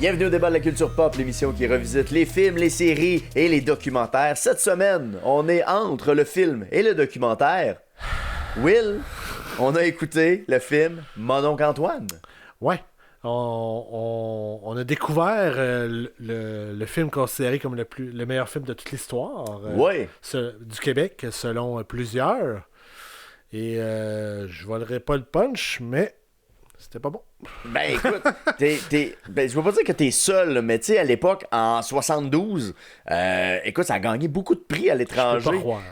Bienvenue au débat de la culture pop, l'émission qui revisite les films, les séries et les documentaires. Cette semaine, on est entre le film et le documentaire. Will, on a écouté le film Mon oncle Antoine. Ouais. On a découvert le film considéré comme le meilleur film de toute l'histoire du Québec, selon plusieurs. Et je volerai pas le punch, mais c'était pas bon. Ben écoute, je veux pas dire que t'es seul, là, mais tu sais, à l'époque, en 72, écoute, ça a gagné beaucoup de prix à l'étranger. Je peux pas croire.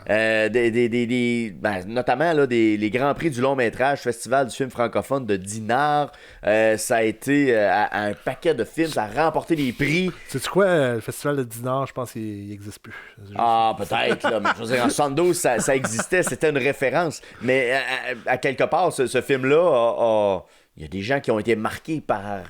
Notamment là, les grands prix du long métrage, Festival du film francophone de Dinard. Ça a été à un paquet de films, ça a remporté des prix. Sais-tu quoi, le Festival de Dinard, je pense qu'il n'existe plus. Ah, peut-être, là, mais je veux dire, en 72, ça existait, c'était une référence. Mais à quelque part, ce film-là il y a des gens qui ont été marqués par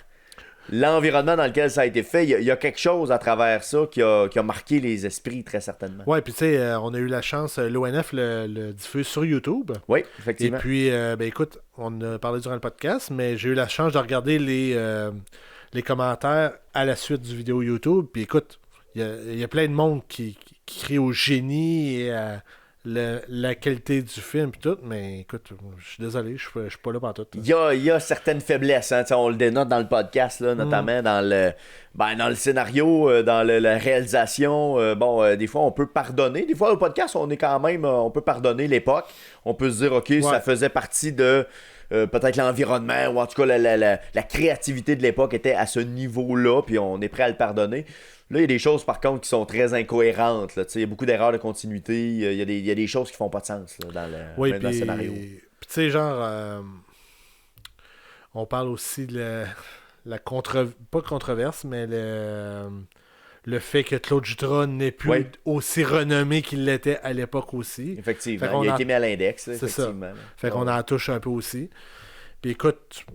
l'environnement dans lequel ça a été fait. Il y a quelque chose à travers ça qui a marqué les esprits, très certainement. Ouais, puis tu sais, on a eu la chance, l'ONF le diffuse sur YouTube. Oui, effectivement. Et puis, écoute, on a parlé durant le podcast, mais j'ai eu la chance de regarder les commentaires à la suite du vidéo YouTube. Puis écoute, il y a plein de monde qui crie au génie et à la qualité du film et tout, mais écoute, je suis désolé, je suis pas là pour tout. Il y a certaines faiblesses, hein, on le dénote dans le podcast, là, notamment dans le scénario, dans la réalisation. Des fois on peut pardonner. Des fois au podcast, on peut pardonner l'époque. On peut se dire, ok, ça faisait partie de peut-être l'environnement, ou en tout cas la créativité de l'époque était à ce niveau-là, puis on est prêt à le pardonner. Là, il y a des choses, par contre, qui sont très incohérentes. Il y a beaucoup d'erreurs de continuité. Il y a des choses qui font pas de sens là, dans le scénario. Puis, tu sais, genre, on parle aussi de pas controverse, mais le fait que Claude Jutras n'est plus aussi renommé qu'il l'était à l'époque aussi. Effectivement, il a été mis à l'index. Là, c'est effectivement. Ça. Fait qu'on en touche un peu aussi. Puis écoute,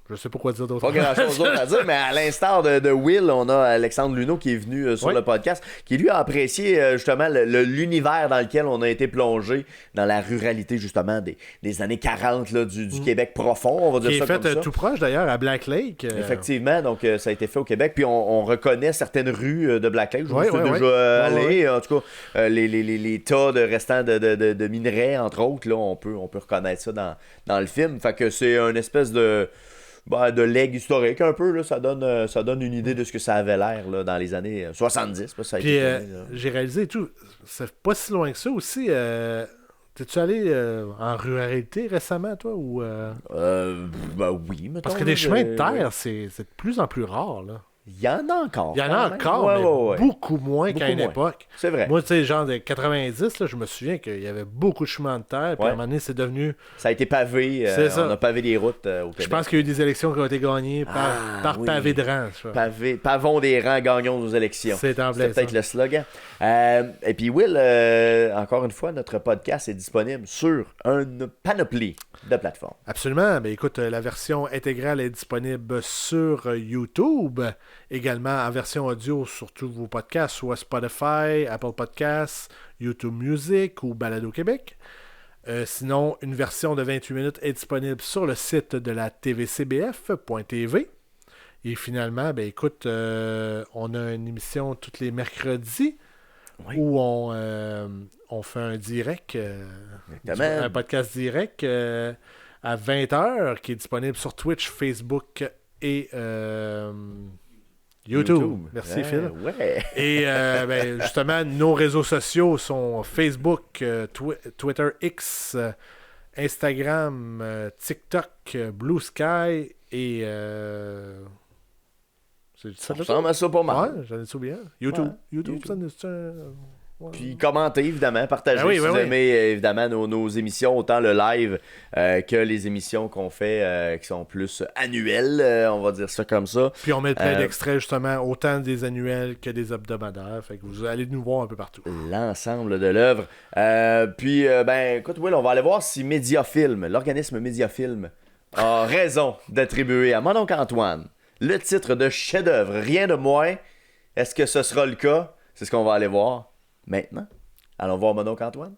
je sais pas quoi dire d'autre. Pas grand-chose d'autre à dire, mais à l'instar de Will, on a Alexandre Luneau qui est venu sur le podcast, qui lui a apprécié justement l'univers dans lequel on a été plongé, dans la ruralité justement des années 40 là, du Québec profond, on va dire ça comme ça. Qui est fait tout proche d'ailleurs à Black Lake. Effectivement, donc ça a été fait au Québec, puis on reconnaît certaines rues de Black Lake. Je suis déjà allé, en tout cas, les tas de restants de minerais, entre autres, là, on peut reconnaître ça dans le film. Fait que c'est une espèce de legs historique un peu, là, ça donne une idée de ce que ça avait l'air là, dans les années 70. Ça a puis été j'ai réalisé et tout, c'est pas si loin que ça aussi. T'es-tu allé en ruralité récemment, toi? Ou, oui, mettons. Parce que des chemins de terre, c'est de plus en plus rare, là. Il y en a encore. Il y en a encore, mais beaucoup moins qu'à une époque. C'est vrai. Moi, tu sais, genre de 90, là, je me souviens qu'il y avait beaucoup de chemins de terre, puis à un moment donné, c'est devenu... Ça a été pavé, on a pavé des routes au Québec. Je pense qu'il y a eu des élections qui ont été gagnées par pavé de rang. Pavons des rangs, gagnons nos élections. C'est peut-être le slogan. Et puis Will, encore une fois, notre podcast est disponible sur une panoplie de plateformes. Absolument. Ben, écoute, la version intégrale est disponible sur YouTube, également en version audio sur tous vos podcasts, soit Spotify, Apple Podcasts, YouTube Music ou Balado Québec. Sinon, une version de 28 minutes est disponible sur le site de la tvcbf.tv. Et finalement, ben écoute, on a une émission tous les mercredis où on fait un direct, un podcast direct à 20h qui est disponible sur Twitch, Facebook et YouTube. Merci Phil. Ouais. Et justement, nos réseaux sociaux sont Facebook, Twitter X, Instagram, TikTok, Blue Sky et... ça ressemble à ça pas mal. Ouais, j'en ai souviens. YouTube. Ça Puis commentez, évidemment, partagez si vous aimez évidemment nos émissions, autant le live que les émissions qu'on fait qui sont plus annuelles, on va dire ça comme ça. Puis on met plein d'extraits justement, autant des annuels que des hebdomadaires, fait que vous allez nous voir un peu partout. L'ensemble de l'œuvre. Écoute Will, on va aller voir si Mediafilm, l'organisme Mediafilm, a raison d'attribuer à mon oncle Antoine le titre de chef-d'œuvre, rien de moins. Est-ce que ce sera le cas? C'est ce qu'on va aller voir maintenant. Allons voir mon oncle Antoine?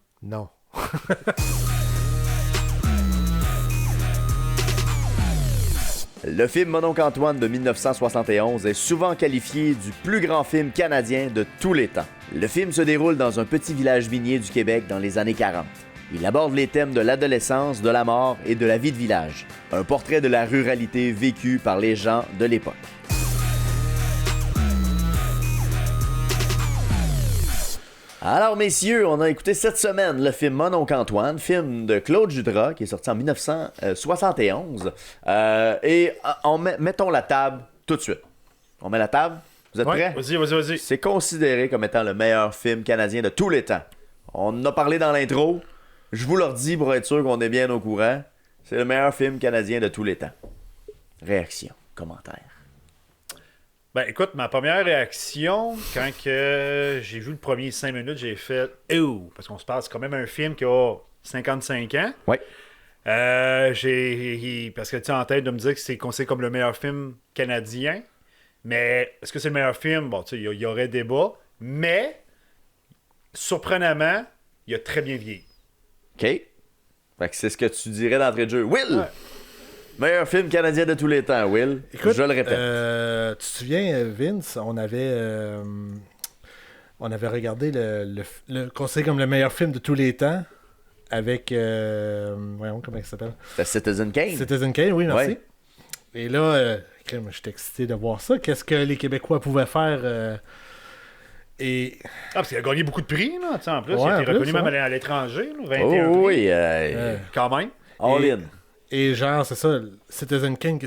Le film Mon oncle Antoine de 1971 est souvent qualifié du plus grand film canadien de tous les temps. Le film se déroule dans un petit village minier du Québec dans les années 40. Il aborde les thèmes de l'adolescence, de la mort et de la vie de village. Un portrait de la ruralité vécue par les gens de l'époque. Alors, messieurs, on a écouté cette semaine le film Mon oncle Antoine, film de Claude Jutras, qui est sorti en 1971. Mettons la table tout de suite. On met la table? Vous êtes prêts? Vas-y. C'est considéré comme étant le meilleur film canadien de tous les temps. On en a parlé dans l'intro. Je vous le redis pour être sûr qu'on est bien au courant. C'est le meilleur film canadien de tous les temps. Réaction, commentaire. Ben écoute, ma première réaction, quand que j'ai vu le premier 5 minutes, j'ai fait « Ouh! » Parce qu'on se parle, c'est quand même un film qui a 55 ans. Oui. Parce que tu as en tête de me dire que c'est considéré comme le meilleur film canadien. Mais est-ce que c'est le meilleur film? Bon, tu sais, il y aurait débat. Mais, surprenamment, il a très bien vieilli. OK. Fait que c'est ce que tu dirais d'entrée de jeu. Will! Ouais. Meilleur film canadien de tous les temps, Will. Écoute, je le répète. Tu te souviens, Vince, on avait regardé le conseil comme le meilleur film de tous les temps avec... voyons, comment il s'appelle? The Citizen Kane. Citizen Kane, oui, merci. Ouais. Et là, je suis excité de voir ça. Qu'est-ce que les Québécois pouvaient faire... Et... parce qu'il a gagné beaucoup de prix, là, tu sais, en plus. Ouais, il a en été plus, reconnu même ouais. à l'étranger, là, Oh 21 prix. oui, Quand même. all in. Et genre, c'est ça, Citizen Kane, je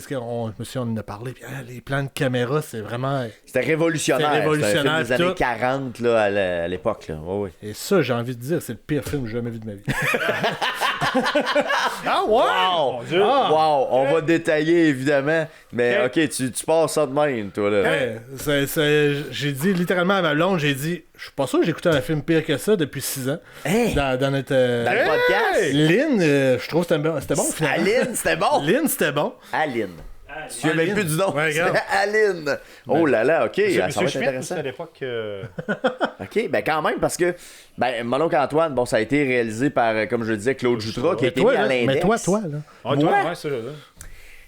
me suis on en a parlé, puis les plans de caméra, c'est vraiment... C'était révolutionnaire. C'était révolutionnaire, C'était un film des années tout. 40 là, à l'époque. Là. Oh, oui. Et ça, j'ai envie de dire, c'est le pire film que j'ai jamais vu de ma vie. Ah ouais! Wow! Mon Dieu. Wow! On va détailler, évidemment. Mais Ok. OK, tu passes ça de même, toi, là. J'ai dit littéralement à ma blonde, j'ai dit, je suis pas sûr que j'ai écouté un film pire que ça depuis 6 ans. Hey! Dans notre... Dans le podcast? Lynn, je trouve que c'était bon finalement. Aline, c'était bon! Lynn, c'était bon. Aline. Tu ne même Aline. plus du nom. Ouais, grave. C'est Aline. Oh là là, OK. Ça va Monsieur être Schmidt, intéressant. à l'époque... OK, ben quand même, parce que Mon oncle Antoine, bon, ça a été réalisé par, comme je le disais, Claude Jutras, qui a été mis à l'index. Mais toi, là. Ah, toi, Moi? ouais, ça, là.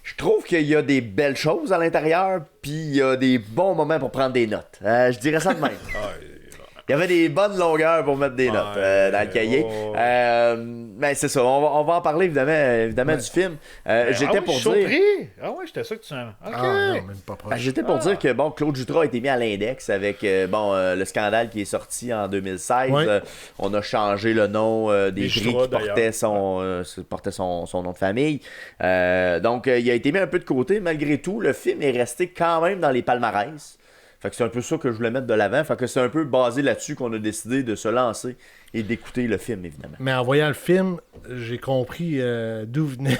Je trouve qu'il y a des belles choses à l'intérieur, puis il y a des bons moments pour prendre des notes. Je dirais ça de même. Il y avait des bonnes longueurs pour mettre des notes dans le cahier. Mais c'est ça, on va en parler évidemment du film. J'étais pour dire... surpris! Ah ouais, j'étais sûr que tu... OK. Ah non, même pas proche. J'étais pour dire que bon, Claude Jutras a été mis à l'index avec le scandale qui est sorti en 2016. Ouais. On a changé le nom des prix Jutras, qui portaient son nom de famille. Donc, il a été mis un peu de côté. Malgré tout, le film est resté quand même dans les palmarès. Fait que c'est un peu ça que je voulais mettre de l'avant. Fait que c'est un peu basé là-dessus qu'on a décidé de se lancer et d'écouter le film, évidemment. Mais en voyant le film, j'ai compris d'où venaient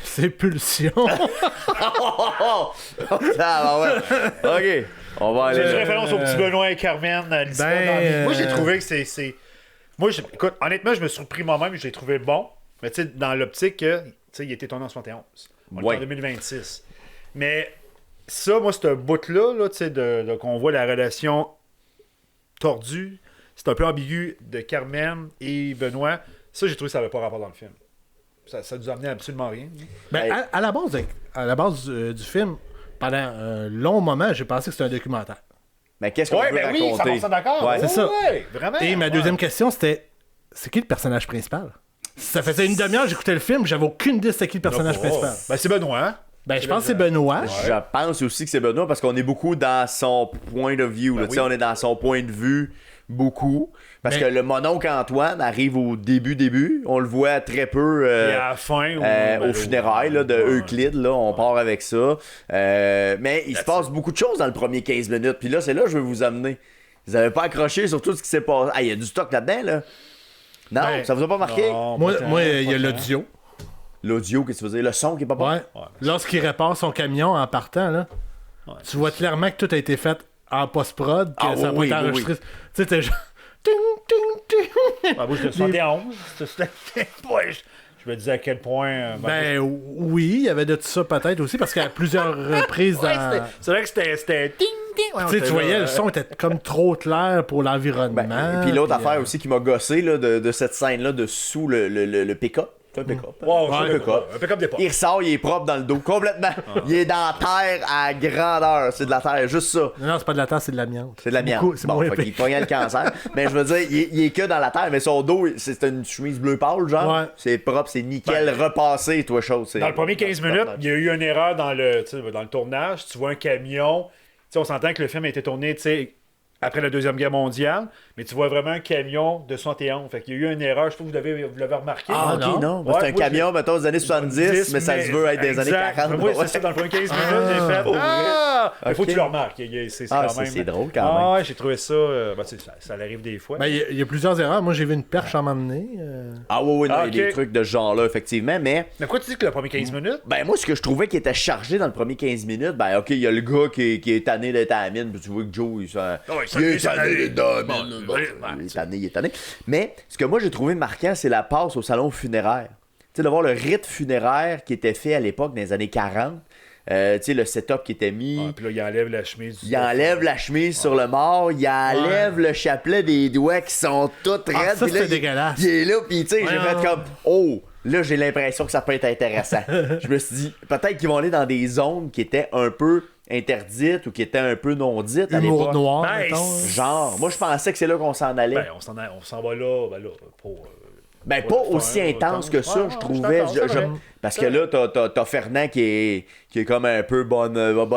ces pulsions. Ah, ouais. OK. On va aller J'ai une là. référence au petit Benoît et Carmen à l'histoire Moi, j'ai trouvé que c'est... Moi, écoute, honnêtement, je me suis surpris moi-même, je l'ai trouvé bon. Mais tu sais, dans l'optique que, tu sais, il était tourné en 71. On est Ouais. en 2026. Mais ça, moi, ce bout-là, tu sais, qu'on voit la relation tordue, c'est un peu ambigu de Carmen et Benoît. Ça, j'ai trouvé que ça n'avait pas rapport dans le film. Ça nous amenait absolument rien. Ben, à la base du film, pendant un long moment, j'ai pensé que c'était un documentaire. Mais qu'est-ce qu'on Ouais, veut ben oui, raconter? 100% d'accord. Ouais. C'est ça. Ouais, vraiment. Et ma deuxième question, c'était c'est qui le personnage principal? Ça faisait une demi-heure que j'écoutais le film, j'avais aucune idée c'était qui le personnage principal. Ben, c'est Benoît. Hein? Ben, je pense que c'est Benoît. Je pense aussi que c'est Benoît parce qu'on est beaucoup dans son point of view. Là. Tu sais, on est dans son point de vue beaucoup. Parce que le mononcle Antoine arrive au début. On le voit très peu Et à la fin, au funérailles là, de Euclide. Là, on part avec ça. Mais il se passe beaucoup de choses dans le premier 15 minutes. Puis là, c'est là que je veux vous amener. Vous n'avez pas accroché sur tout ce qui s'est passé. Ah, il y a du stock là-dedans, là. Non, Ben, ça vous a pas marqué? Non, Moi, pas il y a tant. l'audio. L'audio, qu'est-ce que tu veux dire? Le son qui est pas bon? Ouais. Lorsqu'il répare son camion en partant, là, tu vois clairement que tout a été fait en post-prod, que Ah, ça a oui, pas été oui, enregistré. Tu sais, t'es genre. Ting, ting, ting. Ah, moi, je 71. Ouais, je me disais à quel point. Ben oui, il y avait de tout ça peut-être aussi, parce qu'à plusieurs reprises dans. c'est vrai que c'était ting ting. Ouais, Tu sais, tu voyais, le son était comme trop clair pour l'environnement. Ben, puis l'autre affaire aussi qui m'a gossé là, de cette scène-là de sous le pick-up. C'est un pick-up. Wow, Ouais, un pick-up d'époque. Il ressort, il est propre dans le dos, complètement. Il est dans la terre à grandeur. C'est de la terre, juste ça. Non, c'est pas de la terre, c'est de l'amiante. C'est de la mienne. C'est Bon, moins fait épais. qu'il pognait le cancer. Mais je veux dire, il est que dans la terre, mais son dos, c'est une chemise bleu pâle, genre. Ouais. C'est propre, c'est nickel, repassé, toi, chose. Dans le premier 15 minutes, il y a eu une erreur dans le tournage. Tu vois un camion. Tu sais, on s'entend que le film a été tourné, tu sais, après la Deuxième Guerre mondiale, mais tu vois vraiment un camion de 71. Fait qu'il y a eu une erreur, je trouve que vous l'avez remarqué. Ah, ok, non. Ouais, C'est un moi, camion, mettons, des années 70, mais ça se veut être des années exact. 40. Moi, ouais. c'est ça, dans le premier 15 minutes, j'ai fait. Il faut Ok. que tu le remarques. C'est Ah, quand même. c'est drôle quand même. Ah, ouais, j'ai trouvé ça. Ça arrive des fois. Ben, il y a plusieurs erreurs. Moi, j'ai vu une perche à m'emmener. Ah oui, non, Ah, il y a des ok. trucs de ce genre-là, effectivement, mais... Mais pourquoi tu dis que le premier 15 minutes? Ben moi, ce que je trouvais qui était chargé dans le premier 15 minutes, ben ok, il y a le gars qui est tanné d'être à la mine, puis tu vois que Joe, il est tanné d'être à la mine. Bon, il est tanné. Mais ce que moi j'ai trouvé marquant, c'est la passe au salon funéraire. Tu sais, de voir le rite funéraire qui était fait à l'époque, dans les années 40. Tu sais, le setup qui était mis. Ah, puis là, il enlève la chemise. Il enlève la chemise sur le mort, il enlève le chapelet des doigts qui sont toutes Ah, raides. ça, puis là, c'est dégueulasse. Il est là, puis tu sais, j'ai Ouais, fait ouais. comme oh, là j'ai l'impression que ça peut être intéressant. Je me suis dit peut-être qu'ils vont aller dans des zones qui étaient un peu interdites ou qui étaient un peu non dites à Humour l'époque. noir, Ben, mettons. hein. Genre, moi je pensais que c'est là qu'on s'en allait. Ben, on s'en va là, pour. Ben, Ouais, pas c'est aussi un- intense que ça, Ouais, je ouais, trouvais. je suis d'accord, c'est vrai. Parce que là, t'as Fernand qui est comme un peu bon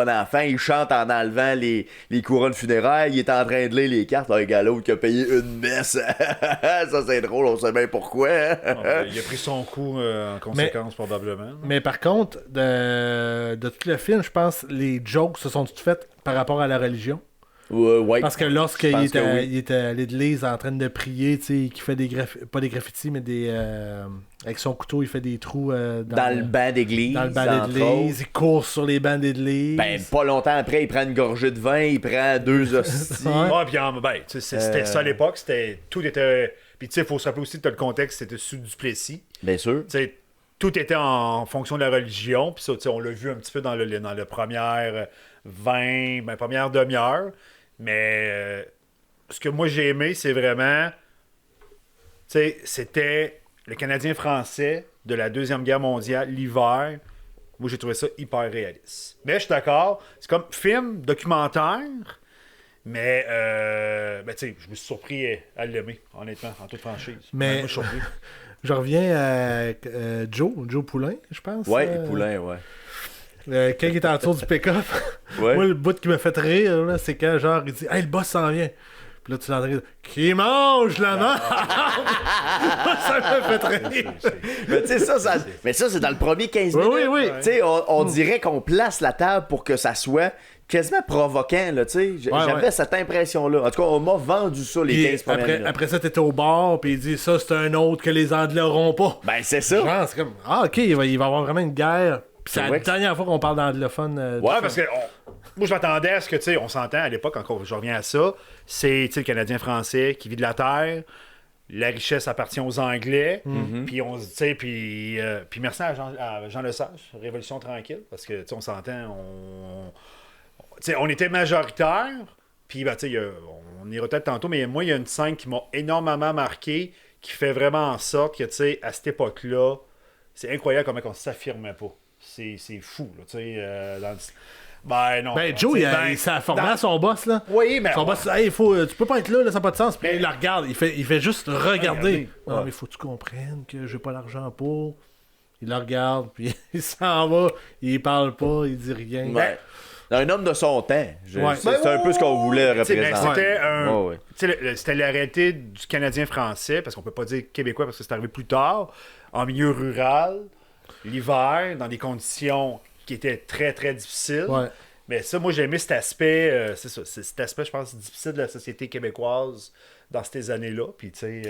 enfant. Il chante en enlevant les couronnes funéraires. Il est en train de lire les cartes. Un gars l'autre qui a payé une messe. Ça, c'est drôle, on sait bien pourquoi. Il a pris son coup en conséquence, probablement. Mais par contre, de tout le film, je pense les jokes se sont toutes faites par rapport à la religion. Ouais. Parce que Je lorsqu'il pense était, que oui. il était à l'église en train de prier, tu sais, qu'il fait pas des graffitis, mais des. Avec son couteau, il fait des trous Dans le banc d'église. dans le banc entre d'église. autres. Il court sur les bancs d'église. Ben, pas longtemps après, il prend une gorgée de vin, il prend 2 hosties. Ouais. Ouais, puis tu sais, c'était ça à l'époque. Tout était. Puis tu sais, il faut se rappeler aussi que le contexte, c'était sous Duplessis. Bien sûr. Tu sais, tout était en fonction de la religion. Puis ça, tu sais, on l'a vu un petit peu dans le première première demi-heure. Mais ce que moi j'ai aimé, c'est vraiment. Tu sais, c'était le Canadien français de la Deuxième Guerre mondiale, l'hiver. Moi, j'ai trouvé ça hyper réaliste. Mais je suis d'accord, c'est comme film, documentaire, mais ben, tu sais, je me suis surpris à l'aimer, honnêtement, en toute franchise. Mais- Moi, je suis surpris. Je reviens à Joe Poulain, je pense. Ouais, Poulain, ouais. Quand il est en dessous du pick-up, Ouais. moi, le bout qui m'a fait rire, là, c'est quand genre il dit « Hey, le boss s'en vient ». Puis là, tu l'entends dire « Qui mange la main? » Ça m'a fait rire. Mais tu sais, mais ça, c'est dans le premier 15 Oui, minutes. oui, oui. Tu sais, on dirait qu'on place la table pour que ça soit quasiment provoquant, là, tu sais. J'avais ouais. cette impression-là. En tout cas, on m'a vendu ça les Puis 15 premières minutes. après ça, t'étais au bar, puis il dit « Ça, c'est un autre que les Anglais n'auront pas. » Ben, c'est ça. Genre, c'est comme « Ah, OK, il va y avoir vraiment une guerre. » Puis c'est C'est la vrai que- dernière fois qu'on parle d'anglophone. Ouais, parce que moi, je m'attendais à ce que, tu sais, on s'entend à l'époque, encore, je reviens à ça, c'est, tu sais, le Canadien français qui vit de la terre, la richesse appartient aux Anglais, puis on, tu sais, puis merci à Jean Lesage, Révolution tranquille, parce que, tu sais, on s'entend, tu sais, on était majoritaire, puis, ben, tu sais, on ira peut-être tantôt, mais moi, il y a une scène qui m'a énormément marqué, qui fait vraiment en sorte que, tu sais, à cette époque-là, c'est incroyable comment on s'affirmait pas. C'est fou, là, tu sais, dans le... Ben non. Ben, Joe, il s'est formé à son boss, là. Oui, mais... Son boss, hey, tu peux pas être là, ça n'a pas de sens. Puis il la regarde, il fait juste regarder. Regardez. Non, mais faut que tu comprennes que j'ai pas l'argent pour. Il la regarde, puis il s'en va, il parle pas, il dit rien. Ouais. Un homme de son temps. Ouais. C'est un peu ce qu'on voulait Tu sais, mais représenter. c'était Ouais, ouais. tu sais, c'était la réalité du Canadien français, parce qu'on peut pas dire québécois parce que c'est arrivé plus tard, en milieu rural, l'hiver, dans des conditions qui étaient très, très difficiles. Ouais. Mais ça, moi, j'ai aimé cet aspect, c'est ça, c'est cet aspect, je pense, difficile de la société québécoise dans ces années-là. Puis, tu sais,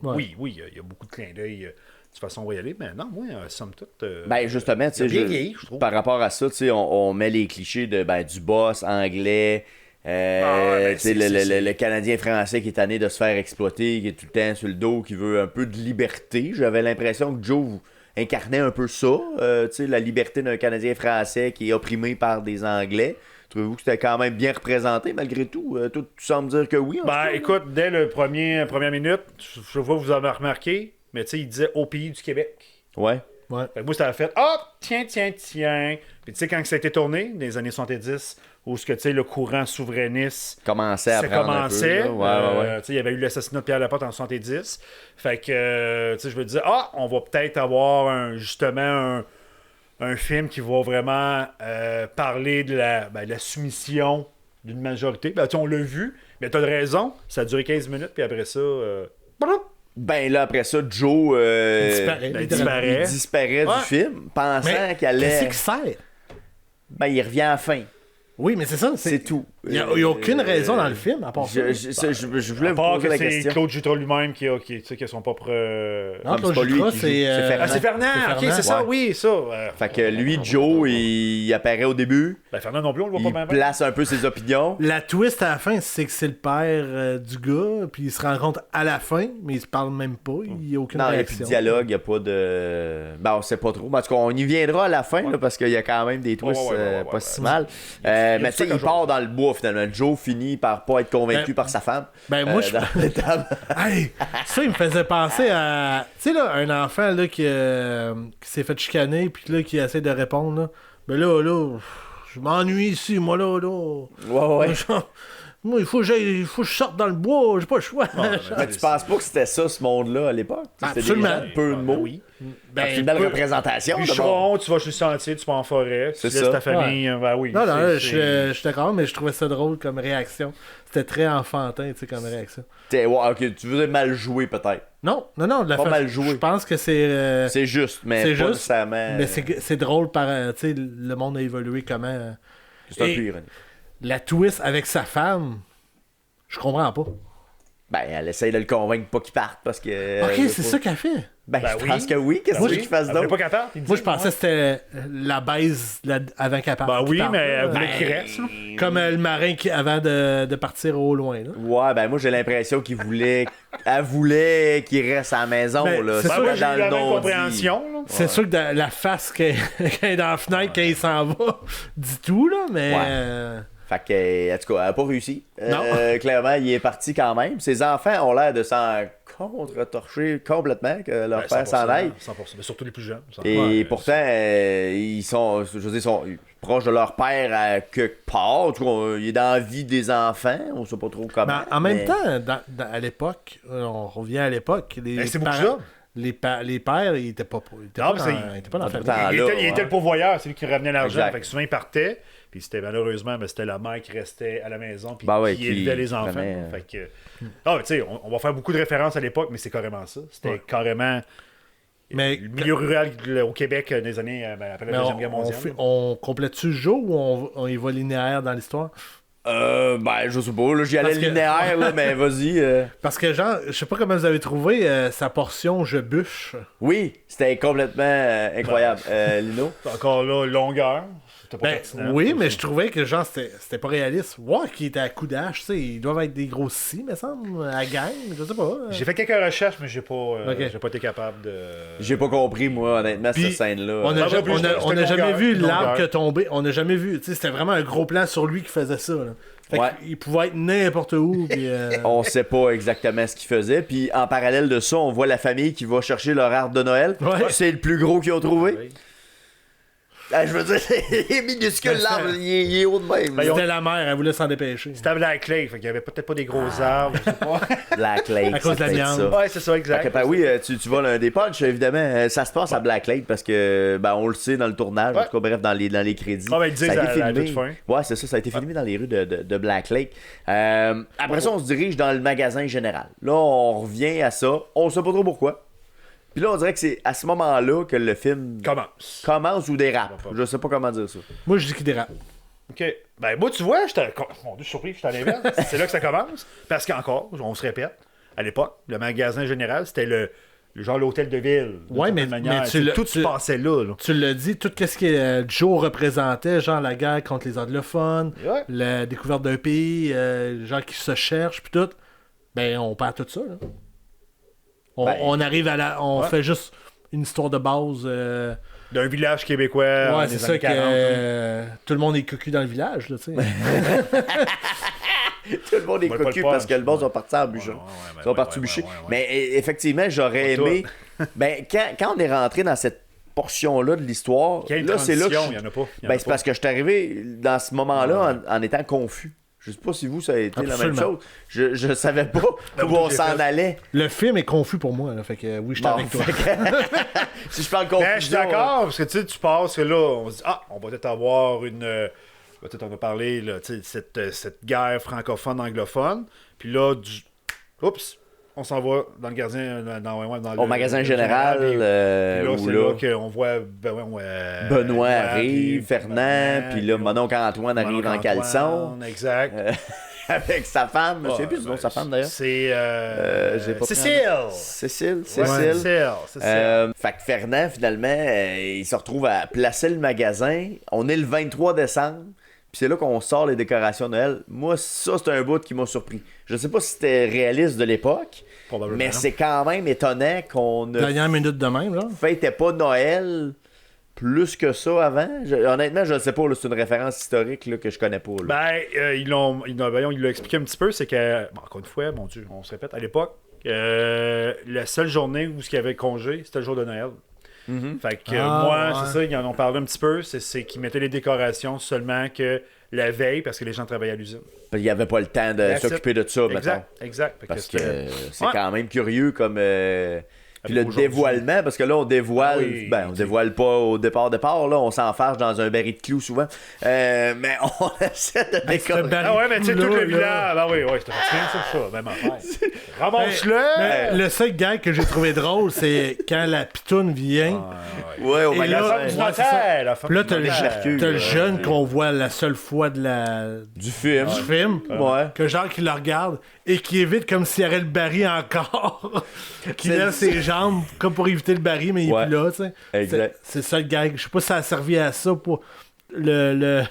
Ouais. oui, il y a beaucoup de clins d'œil. De toute façon, on va y aller. Mais non, moi, somme toute. Ben justement, tu sais, bien vieilli, je trouve. par rapport à ça, tu sais, on met les clichés de du boss anglais, ben, tu sais, le Canadien français qui est tanné de se faire exploiter, qui est tout le temps sur le dos, qui veut un peu de liberté. J'avais l'impression que Joe incarnait un peu ça, tu sais, la liberté d'un Canadien français qui est opprimé par des Anglais. Trouvez-vous que c'était quand même bien représenté malgré tout? Toi, tu sembles dire que oui. En tout Ben, cas, écoute, dès première minute, je vois que vous avez remarqué, mais tu sais, il disait au pays du Québec. Ouais. Ouais. Fait que moi, ça a fait « Ah, tiens. » Puis tu sais, quand ça a été tourné, dans les années 70, où ce que tu sais, le courant souverainiste Commençait à ça prendre commençait. un peu. Là. Ouais. Tu sais, il y avait eu l'assassinat de Pierre Laporte en 70. Fait que, tu sais, je me disais, on va peut-être avoir justement un film qui va vraiment parler de la soumission d'une majorité. Ben, tu sais, on l'a vu, mais t'as raison, ça a duré 15 minutes, puis après ça... Ben là, après ça, Joe Il disparaît. il disparaît du film, pensant Mais qu'il allait... qu'est-ce qui sert? Ben, il revient à la fin. Oui, mais c'est ça. C'est tout. Il n'y a aucune raison dans le film, à part ça. Je voulais À vous part poser que la c'est question. Claude Jutras lui-même qui a son propre... Non, mais c'est pas lui Jutras, qui joue, c'est... c'est Fernand. Ah, c'est Fernand! Ok, Fernand. c'est ça, Ouais. oui, ça. Fait que lui, Joe, il apparaît au début. Ben, Fernand non plus, on le voit Il pas bien. place un peu ses opinions. La twist à la fin, c'est que c'est le père du gars, puis ils se rencontrent à la fin, mais ils se parlent même pas, il n'y a aucune Non, il n'y a plus réaction. de dialogue, il n'y a pas de... Ben, on sait pas trop. Mais en tout cas, on y viendra à la fin, là, parce qu'il y a quand même des twists pas si mal. Mais tu sais, il part dans le bois, finalement. Joe finit par pas être convaincu par sa femme. Ben, moi, je... dans le table. Hey, ça, il me faisait penser à... Tu sais, là, un enfant, là, qui s'est fait chicaner, puis là, qui essaie de répondre, là. Ben là, je m'ennuie ici, moi, là. Ouais. Moi, il faut que je sorte dans le bois, j'ai pas le choix. Mais tu penses pas que c'était ça, ce monde-là, à l'époque? C'était des Absolument. gens de peu de mots. Oui. C'est une belle représentation. d'abord. Bûcheron, tu vas sur le sentier, tu vas en forêt, tu C'est laisses ça. ta famille, ben oui. Non, c'est- je suis d'accord, mais je trouvais ça drôle comme réaction. C'était très enfantin, tu sais, comme réaction. Ouais, ok, tu veux dire mal joué, peut-être. Non, de la Pas mal joué. Je pense que c'est... C'est juste, mais c'est pas juste, nécessairement... mais c'est drôle par... tu sais, le monde a évolué comment... C'est un Et peu ironique. La twist avec sa femme, je comprends pas. Ben, elle essaye de le convaincre pas qu'il parte, parce que... Ok, c'est ça qu'elle fait. Ben, Ben je oui. pense que oui. Qu'est-ce Ben que oui. qu'il fasse Elle voulait d'autre? pas qu'elle parte, il Moi, dit, je pensais que c'était la baise avant qu'elle parte. Ben oui, qu'il parte, mais là. elle voulait qu'il reste. là. Comme le marin avant de partir au loin. Là. Ouais, ben moi j'ai l'impression qu'il voulait... Elle voulait qu'il reste à la maison, Ben, là. c'est Ben, sûr moi, que j'ai eu la même non-dit. compréhension. là. C'est sûr que la face qu'elle est dans la fenêtre quand il s'en va dit tout, là, mais... Ouais. Fait que, en tout cas, elle a pas réussi. Non. Clairement, il est parti quand même. Ses enfants ont l'air de s'en contre-torcher complètement, que leur Ben, père s'en 100%, aille. 100%, mais surtout les plus jeunes. Et Ouais, pourtant, ils sont, je veux dire, sont proches de leur père à quelque part. En tout cas, il est dans la vie des enfants. On sait pas trop comment. Mais en même temps, à l'époque, on revient à l'époque, les c'est beaucoup parents- ça. les pères, ils étaient pas Non, dans, mais c'est- ils étaient pas dans la Pourtant, famille. Il là, était, il était ouais. le pourvoyeur, c'est lui qui ramenait l'argent. Exact. Fait que souvent, il partait, puis c'était malheureusement, mais c'était la mère qui restait à la maison, puis Ben ouais, qui qui élevait les enfants. prenait, Fait que... Ah, mais tu sais, on va faire beaucoup de références à l'époque, mais c'est carrément ça. C'était Ouais. carrément Mais, le milieu rural au Québec des années après mais la Deuxième Guerre mondiale. on complète-tu le jeu ou on y va linéaire dans l'histoire? Ben, je sais pas. Là, j'y allais Parce que- linéaire, là, mais vas-y. Parce que, genre, je sais pas comment vous avez trouvé sa portion « je bûche Oui, c'était complètement incroyable. Lino? Encore là, longueur. C'était pas Ben, pertinent. oui, mais je trouvais que genre c'était pas réaliste. Ouais, qui était à coup d'âge, tu sais, ils doivent être des gros scies, me semble, à gang, je sais pas. J'ai fait quelques recherches, mais j'ai Ok. pas été capable de. J'ai pas compris, moi, honnêtement, Puis, cette scène-là. On Ah, n'a plus, c'était jamais longueur, vu longueur. l'arbre qui a tombé. On n'a jamais vu. Tu sais, c'était vraiment un gros plan sur lui qui faisait ça. Là. Fait Ouais. qu'il pouvait être n'importe où. Puis, On sait pas exactement ce qu'il faisait. Puis en parallèle de ça, on voit la famille qui va chercher leur arbre de Noël. Ouais. C'est le plus gros qu'ils ont trouvé. Oui. Je veux dire, il est minuscule, Ben, l'arbre. Il est haut de même. Ben, c'était la mère, elle voulait s'en dépêcher. C'était à Black Lake, fait qu'il y avait peut-être pas des gros arbres, je sais pas. Black Lake. À cause de la c'est peut-être viande. ça. Ouais, c'est ça, exact. Fait que, ben oui, tu voles un des punchs, évidemment. Ça se passe à Black Lake parce que, ben, on le sait dans le tournage, en Ouais. tout cas, bref, dans les crédits. Ah, ben, ils disent ça a été à la filmé. toute fin. Ouais, c'est ça, ça a été filmé dans les rues de Black Lake. Après ça, on se dirige dans le magasin général. Là, on revient à ça. On sait pas trop pourquoi. Puis là, on dirait que c'est à ce moment-là que le film commence ou dérape. Je sais pas comment dire ça. Moi, je dis qu'il dérape. Ok. Ben, moi, tu vois, mon Dieu, je suis surpris, j'étais à l'inverse. C'est là que ça commence. Parce qu'encore, on se répète, à l'époque, le magasin général, c'était le genre l'hôtel de ville. d'une Ouais, certaine mais manière. tu le- tout tu- se passait là. Tu l'as dit, tout ce que Joe représentait, genre la guerre contre les anglophones, Ouais. la découverte d'un pays, les gens qui se cherchent, puis tout, ben on perd tout ça. Là. On arrive on Ouais. fait juste une histoire de base. D'un village québécois. Ouais, dans c'est les ça années que 40, tout le monde est cocu dans le village, là, tu sais. Tout le monde est Ouais, pas cocu le parce punch. que le boss va partir en bûcheron. Ils sont partis bûcher. Mais effectivement, j'aurais Pas tout. aimé. Ben, quand on est rentré dans cette portion-là de l'histoire, Quelle là, c'est là que transition, il y en a pas. Il y en Ben, a c'est pas. parce que je suis arrivé dans ce moment-là en étant confus. Je sais pas si vous, ça a été la même Absolument. chose. Je savais pas où on j'ai s'en fait. allait. Le film est confus pour moi, là, fait que oui, je suis Bon, avec toi. fait que- si je parle confusion... Mais je suis d'accord, parce que tu sais, tu passes que là, on se dit, on va peut-être avoir une. Peut-être on va parler, là, tu sais, cette guerre francophone-anglophone. Puis là, oups, on s'en va dans le gardien. Dans Au magasin général, puis là, où c'est là, là qu'on voit Benoît puis arrive, Fernand, puis là, mon oncle Antoine arrive en Antoine, caleçon. Exact. Avec sa femme. Je sais plus du nom de sa femme d'ailleurs. C'est. j'ai pas pris Cécile! Cécile. Ouais, Cécile. Fait que Fernand, finalement, il se retrouve à placer le magasin. On est le 23 décembre. Puis c'est là qu'on sort les décorations de Noël. Moi, ça, c'est un bout qui m'a surpris. Je sais pas si c'était réaliste de l'époque, Probablement. mais c'est quand même étonnant qu'on ne Dernière minute de même, là. fêtait pas Noël plus que ça avant. Honnêtement, je ne sais pas. Là, c'est une référence historique là, que je connais pas. Là. Ben, ils l'ont expliqué un petit peu, c'est que, bon, encore une fois, mon Dieu, on se répète, à l'époque, la seule journée où il y avait congé, c'était le jour de Noël. Fait que moi, ouais. c'est ça, ils en ont parlé un petit peu, c'est qu'ils mettaient les décorations seulement que la veille, parce que les gens travaillaient à l'usine. Il n'y avait pas le temps de That's s'occuper de ça, mettons. Exact. Fait Parce que c'était- c'est Ouais. quand même curieux comme. Puis le Aujourd'hui. dévoilement, parce que là, on dévoile. Oui, on dévoile pas au départ, là, on s'enfarge dans un baril de clous souvent. Mais on essaie de décorer. baril- Ah ouais, mais tu sais, tout Là, le village. Ben oui, c'était fatiguant, ça, même affaire. Ramasse-le! Mais le seul gag que j'ai trouvé drôle, c'est quand la pitoune vient. Ouais, au Et magasin. là, Du ouais, c'est ça. notaire, la femme Puis là, du t'as le, notaire. Mercure, t'as le jeune qu'on voit la seule fois de Du film. du film. Ouais. Que genre qui le regarde et qui évite comme s'il y avait le baril encore. qui C'est- lève ses jambes comme pour éviter le baril, mais il Ouais. est plus là, tu sais. Exact. C'est ça le gag. Je sais pas si ça a servi à ça pour le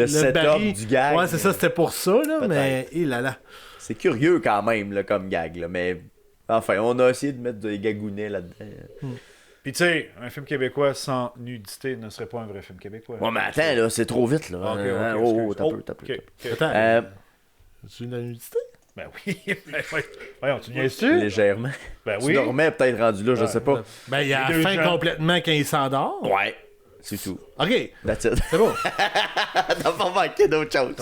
setup baril. du gag. Ouais, c'est ça, c'était pour ça, là, Peut-être. mais là là. C'est curieux quand même, là, comme gag. Là, mais enfin, on a essayé de mettre des gagounets là-dedans. Puis tu sais, un film québécois sans nudité ne serait pas un vrai film québécois. Bon, mais attends, là, c'est trop vite. Là. Ok, Hein? excuse. T'as peu. ok. Attends, tu une nudité? Ben oui, ben oui. Voyons, tu niaises-tu? Légèrement. Ben Tu oui. dormais peut-être rendu là, je sais pas. Ben, il y a Les la deux fin gens. complètement quand il s'endort. Ouais. C'est tout. Ok, That's it. c'est bon. T'as pas manqué d'autre chose.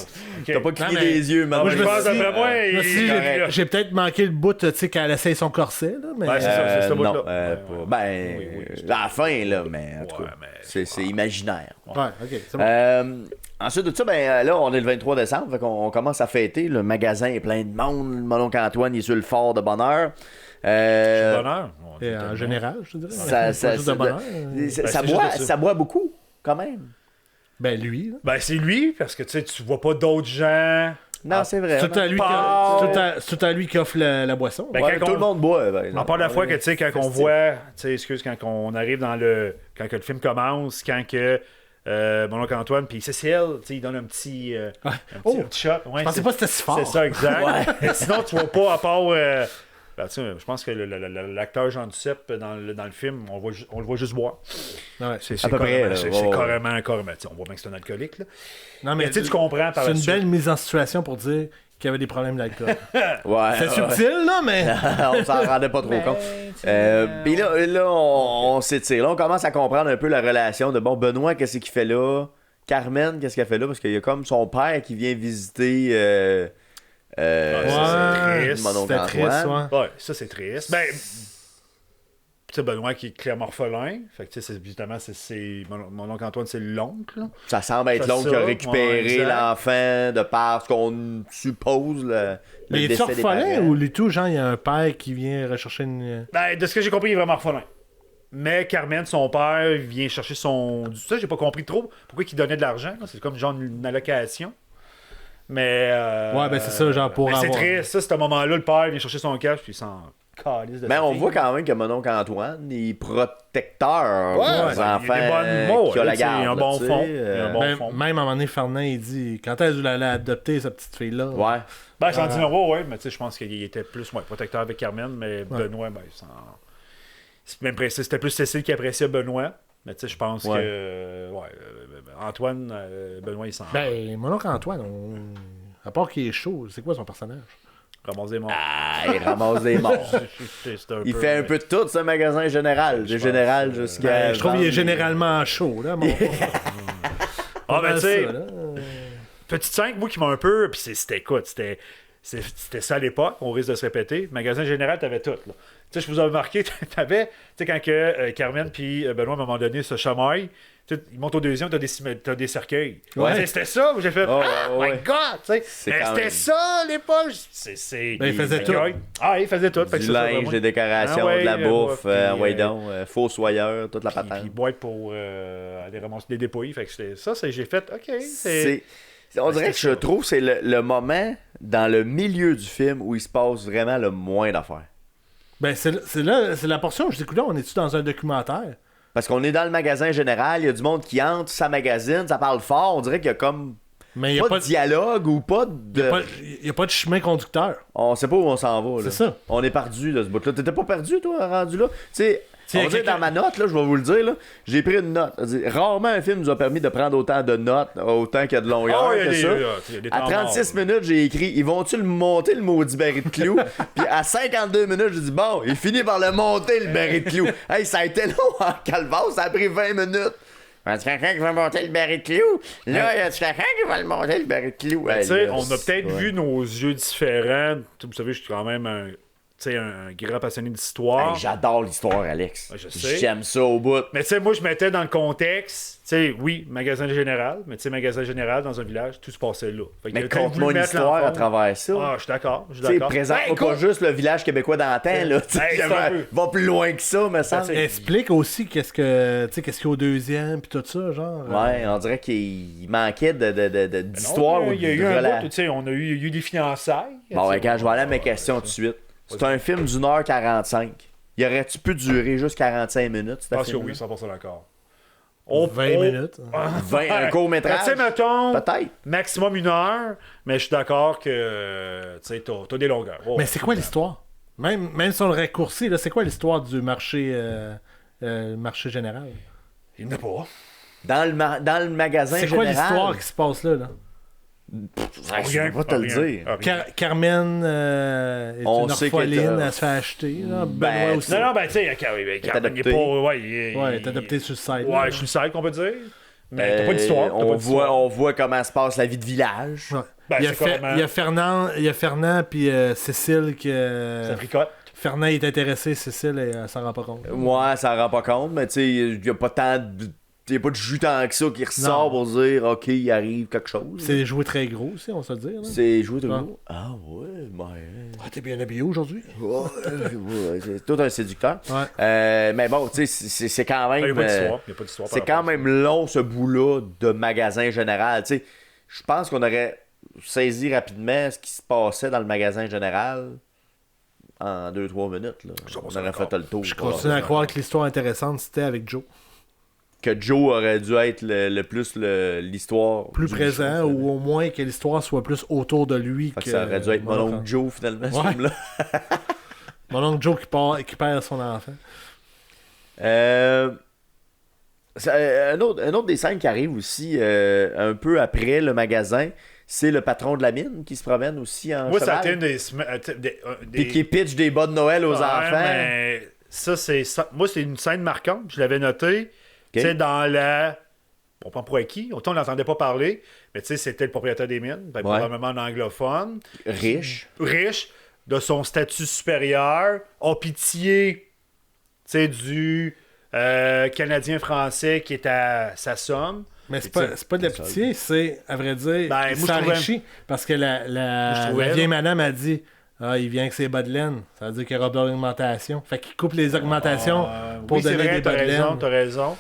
T'as pas crié Non, mais- des yeux, man. Moi, je je me pense, suis dit- d'après moi, Moi aussi, correct. j'ai peut-être manqué le bout, tu sais, quand elle essaye son corset, là, mais... Ouais, c'est ça. ce bout-là. non, Ouais, pas. ouais. Ben, Oui, à la fin, là, mais en tout Ouais, cas, mais- c'est imaginaire. Ouais, ok, c'est bon. Ensuite de ça, ben là, on est le 23 décembre, fait qu'on commence à fêter. Le magasin est plein de monde. Mon oncle Antoine, il est sur le fort de bonheur. Bonheur. Et en général, je te dirais. Ça, Pas ça, juste de bonheur. ça c'est boit, juste de ça. ça boit beaucoup, quand même. Ben, lui, là. Ben, c'est lui, parce que tu sais, tu vois pas d'autres gens. Non, c'est vrai. C'est tout à lui, Pas- c'est tout à lui qui offre la boisson. Ben, Ouais, quand tout on- le monde boit. par exemple. À part la fois que, tu sais, quand on Festif. voit, tu sais, excuse, quand on arrive dans le. Quand que le film commence, quand que. Mon oncle Antoine, puis Cécile, tu sais, il donne un petit. Un petit shot. Ouais, Je pensais pas que c'était si fort. C'est ça, exact. Sinon, tu vois pas, à part. Ben, tu sais, je pense que l'acteur Jean Duceppe dans le film, on le voit juste boire. Ouais. C'est À peu près, carrément- là, c'est ouais, ouais. carrément. Tu sais, on voit bien que c'est un alcoolique. Là. Non, Mais tu sais, tu comprends par C'est la une suite. belle mise en situation pour dire qu'il y avait des problèmes d'alcool. Ouais, C'est ouais. subtil, là, mais... On s'en rendait pas trop compte. Puis là, on s'étire. Là, on commence à comprendre un peu la relation de, bon, Benoît, qu'est-ce qu'il fait là? Carmen, qu'est-ce qu'elle fait là? Parce qu'il y a comme son père qui vient visiter c'est triste. mon oncle C'était triste, Antoine. ouais. Ouais, ça c'est triste. Ben, tu sais, Benoît qui est clairement orphelin. Fait que, tu sais, évidemment, mon oncle Antoine, c'est l'oncle. là. Ça semble être C'est l'oncle ça, qui a ouais, récupéré exact. l'enfant de par ce qu'on suppose le Mais il est décès des orphelin parents. ou les tout, genre, il y a un père qui vient rechercher une... Ben, de ce que j'ai compris, il est vraiment orphelin. Mais Carmen, son père, vient chercher son. Ça, j'ai pas compris trop. Pourquoi il donnait de l'argent? là. C'est comme genre une allocation. Mais. Ouais, ben c'est ça, genre, pour mais c'est avoir- triste, ça, ce moment-là, le père vient chercher son cash, puis il s'en calisse de Mais sa on fille. voit quand même que mon oncle Antoine il est protecteur Ouais, des il y a enfants des bonnes mots, qui ont là, la tu sais, garde. il y a un là, bon tu sais, fond, il y a un bon Même, fond. même à un moment donné, Fernand, il dit, quand est-ce que vous allez adopter cette petite fille-là? Ouais. Ben, Sandino, ouais, mais tu sais, je pense qu'il était plus protecteur avec Carmen, mais Benoît, ben, c'était plus Cécile qui appréciait Benoît. Mais tu sais, je pense que Antoine, Benoît, il s'en. Ben, mon oncle Antoine, À part qu'il est chaud, c'est quoi son personnage? Ramasse des morts. Ah, il ramasse des morts. Il fait un peu de tout, ce magasin général. De général jusqu'à. Je trouve qu'il est généralement chaud, là, mon. Ah, ben, tu sais, ça, là. petite 5, moi, qui m'a un peu. Puis c'était ça à l'époque, on risque de se répéter. Magasin général, t'avais tout, là. Tu sais, je vous avais marqué, t'avais. Tu sais, quand que, Carmen puis Benoît, à un moment donné, se chamaillent. Ils montent au deuxième, t'as des cercueils. Ouais. C'était ça où j'ai fait my God! C'était même... ça à l'époque! Ben, il faisait tout. Ah, il faisait tout. Fait que Du c'est ça, linge, moi. des décorations, Ah ouais, de la bouffe, puis, donc, fossoyeur, toute la patente. Puis boîte pour aller ramasser des dépouilles. Fait que j'ai fait, OK. On dirait que je trouve que c'est le moment dans le milieu du film où il se passe vraiment le moins d'affaires. Ben, c'est la portion où je dis, écoute, on est-tu dans un documentaire? Parce qu'on est dans le magasin général, il y a du monde qui entre, ça magazine, ça parle fort, on dirait qu'il y a comme Mais il pas de dialogue ou pas de... Il n'y a pas de chemin conducteur. On sait pas où on s'en va. Là. C'est ça. On est perdu de ce bout-là. T'étais pas perdu, toi, rendu là? Tu sais, on dirait quelqu'un- dans ma note, là, je vais vous le dire, là, j'ai pris une note. Rarement un film nous a permis de prendre autant de notes, autant qu'il y a de longueur que ça. À 36 minutes, j'ai écrit, ils vont-tu le monter, le maudit baril de clous? Puis à 52 minutes, j'ai dit, bon, il finit par le monter, le baril de clous. Hey, ça a été long en calvaire, ça a pris 20 minutes. Y a quelqu'un qui va monter le baril de clous? Là, y a quelqu'un qui va le monter, le baril de clous? Tu sais, on a peut-être Ouais. vu nos yeux différents. Vous savez, je suis quand même un grand passionné d'histoire. Hey, j'adore l'histoire, Alex. Ouais, je sais. J'aime ça au bout. Mais tu sais, moi, je mettais dans le contexte, tu sais, oui, magasin général, mais tu sais, magasin général dans un village, tout se passait là. Fait qu'il Mais a peut-être conte-moi voulu une mettre histoire à l'enfant. travers ça. Ah, je suis d'accord. Tu sais, présente-moi pas juste le village québécois d'antan, là. Tu sais, Hey, c'est un peu. va plus loin que ça, me semble. Explique aussi qu'est-ce qu'il y a au deuxième, puis tout ça, genre. Ouais, on dirait qu'il manquait d'histoire Non, ou il y a eu un relais. bout, tu sais, on a eu des fiançailles. Bon, ouais, quand je vais aller à mes questions tout de suite. C'est un film d'1h45. Il aurait-tu pu durer juste 45 minutes, Je ce pense que film-là? oui, 100% d'accord. 20 minutes. 20, un court-métrage? Tu sais, mettons, Peut-être. maximum 1 heure, mais je suis d'accord que tu sais, t'as des longueurs. Oh, Mais c'est quoi l'histoire? Même si on le raccourcit, là, c'est quoi l'histoire du marché général? Il n'y en a pas. Dans le magasin C'est général... quoi l'histoire qui se passe là? Je peux pas te le dire. Rien. Carmen est On une sait orpheline, qu'elle elle se fait acheter. Là. Ben, Benoît aussi. Non, ben, tu sais, Carmen, il est adopté. pas. Ouais, Ouais, elle est adoptée sur le site. Ouais, je suis le site qu'on peut dire. Mais t'as pas d'histoire. On voit comment se passe la vie de village. Ouais. Ben, il, y a c'est carrément- il y a Fernand puis Cécile qui Ça fricote. Fernand est intéressé, Cécile elle s'en rend pas compte. Ouais, ça rend pas compte, mais tu sais, il y a pas tant de... Il n'y a pas de jus tant que ça qui ressort Non. pour dire, OK, il arrive quelque chose. C'est joué très gros aussi, on se le dit. Là. C'est joué tout le Ah. monde. Ah ouais, ben... Ah, t'es bien habillé aujourd'hui? ouais, c'est tout un séducteur. Ouais. Mais bon, tu sais, c'est quand Il n'y a même... pas d'histoire. Il y a pas d'histoire. c'est quand même long, ce bout-là de magasin général. Tu sais, je pense qu'on aurait saisi rapidement ce qui se passait dans le magasin général en 2-3 minutes. Là. Je suis On pas aurait fait le tour. Je continue à croire que l'histoire intéressante, c'était avec Joe. Que Joe aurait dû être le plus l'histoire. Plus du présent, show, ou au moins que l'histoire soit plus autour de lui. Fait que ça aurait dû être mon oncle Joe, finalement, ce Ouais. film-là. Mon oncle Joe qui perd son enfant. Un autre des scènes qui arrive aussi un peu après le magasin, c'est le patron de la mine qui se promène aussi en Moi, ça a cheval. été une des. Puis qui pitch des bas de Noël aux Ouais, enfants. mais ça, moi, c'est une scène marquante. Je l'avais noté. Tu sais, dans la. On prend pour acquis. Autant on n'entendait pas parler, mais tu sais, c'était le propriétaire des mines, ben, probablement un anglophone. Riche. Riche, de son statut supérieur, a pitié, tu sais, du Canadien-Français qui est à sa somme. Mais c'est pas de la pitié, c'est, à vrai dire, Ben, il moi, je s'enrichit. Parce que la vieille madame a dit il vient avec ses bas de laine. Ça veut dire qu'il y aura de l'augmentation. Fait qu'il coupe les augmentations pour oui, c'est donner vrai, des bas de laine. t'as raison.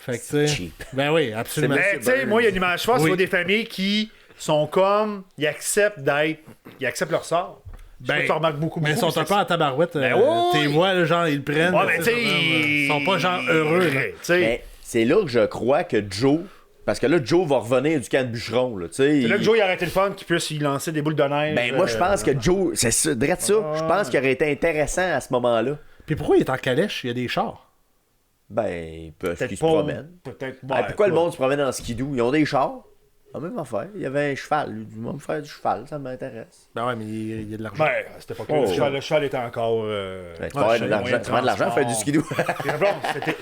Fait que, tu sais. cheap. Ben oui, absolument. Mais tu sais, moi, il y a une image forte, Oui. c'est des familles qui sont comme, ils acceptent leur sort. Ben, Tu remarques beaucoup. Mais ils sont un peu en tabarouette. Ben oui, T'es oui. vois, là, genre, ils le prennent. Ouais, mais tu tu sais, sais, ils sont pas genre heureux. là. Tu sais, Mais c'est là que je crois que Joe... Parce que là, Joe va revenir du camp de bûcheron. Là, c'est là que Joe il a arrêté le fun, qu'il puisse y lancer des boules de neige. Ben, moi, je pense que Joe... C'est ça, direct ça. Je pense qu'il aurait été intéressant à ce moment-là. Puis pourquoi il est en calèche? Il y a des chars. Ben, ils peuvent peut-être qu'ils se pas. promènent. Peut-être Ah, pourquoi le monde se promène en skidoo? Ils ont des chars. La même affaire. Il y avait un cheval. Lui, il va me faire du cheval, ça m'intéresse. Ben ouais, mais il y a de l'argent. Ben, à cette époque-là, le cheval était encore. Tu vas de l'argent, faire du skidoo.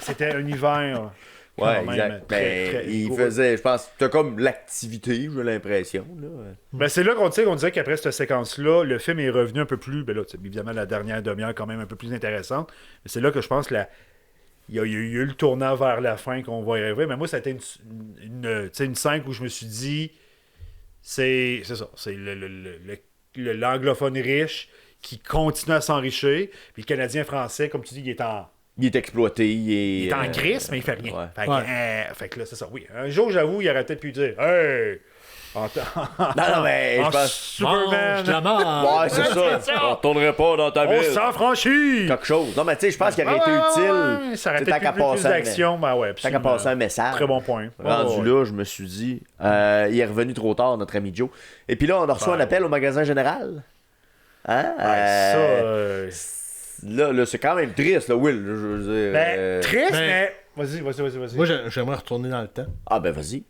C'était un hiver. Ouais, quand exact. même, très Il rigoureux. faisait, je pense, t'as comme l'activité, j'ai l'impression. Là. Ben, c'est là qu'on disait qu'après cette séquence-là, le film est revenu un peu plus. Ben là, évidemment, la dernière demi-heure, quand même, un peu plus intéressante. Mais c'est là que je pense qu'il y a eu le tournant vers la fin qu'on va y arriver. Mais moi, ça a été une scène où je me suis dit, c'est ça. C'est l'anglophone riche qui continue à s'enrichir. Puis le Canadien français, comme tu dis, Il est exploité. il est en crise, mais il fait rien. Ouais. Fait que là, c'est ça. Oui. Un jour, j'avoue, il aurait peut-être pu dire Hey! Non, mais je pense. Superman! Mange la mort. Ouais, c'est ça. On retournerait pas dans ta On ville. s'affranchit! Quelque chose. Non, mais tu sais, je pense qu'il aurait été utile. Ça aurait Tant été qu'à plus passer d'action. Ben ouais, Tant qu'à passer un message. Très bon point. Rendu là, je me suis dit, il est revenu trop tard, notre ami Joe. Et puis là, on a reçu un appel au magasin général. Hein? Là, c'est quand même triste, là, Will. Je veux dire, Ben, triste, ben- mais. Vas-y. Moi, j'aimerais retourner dans le temps. Ah, ben vas-y.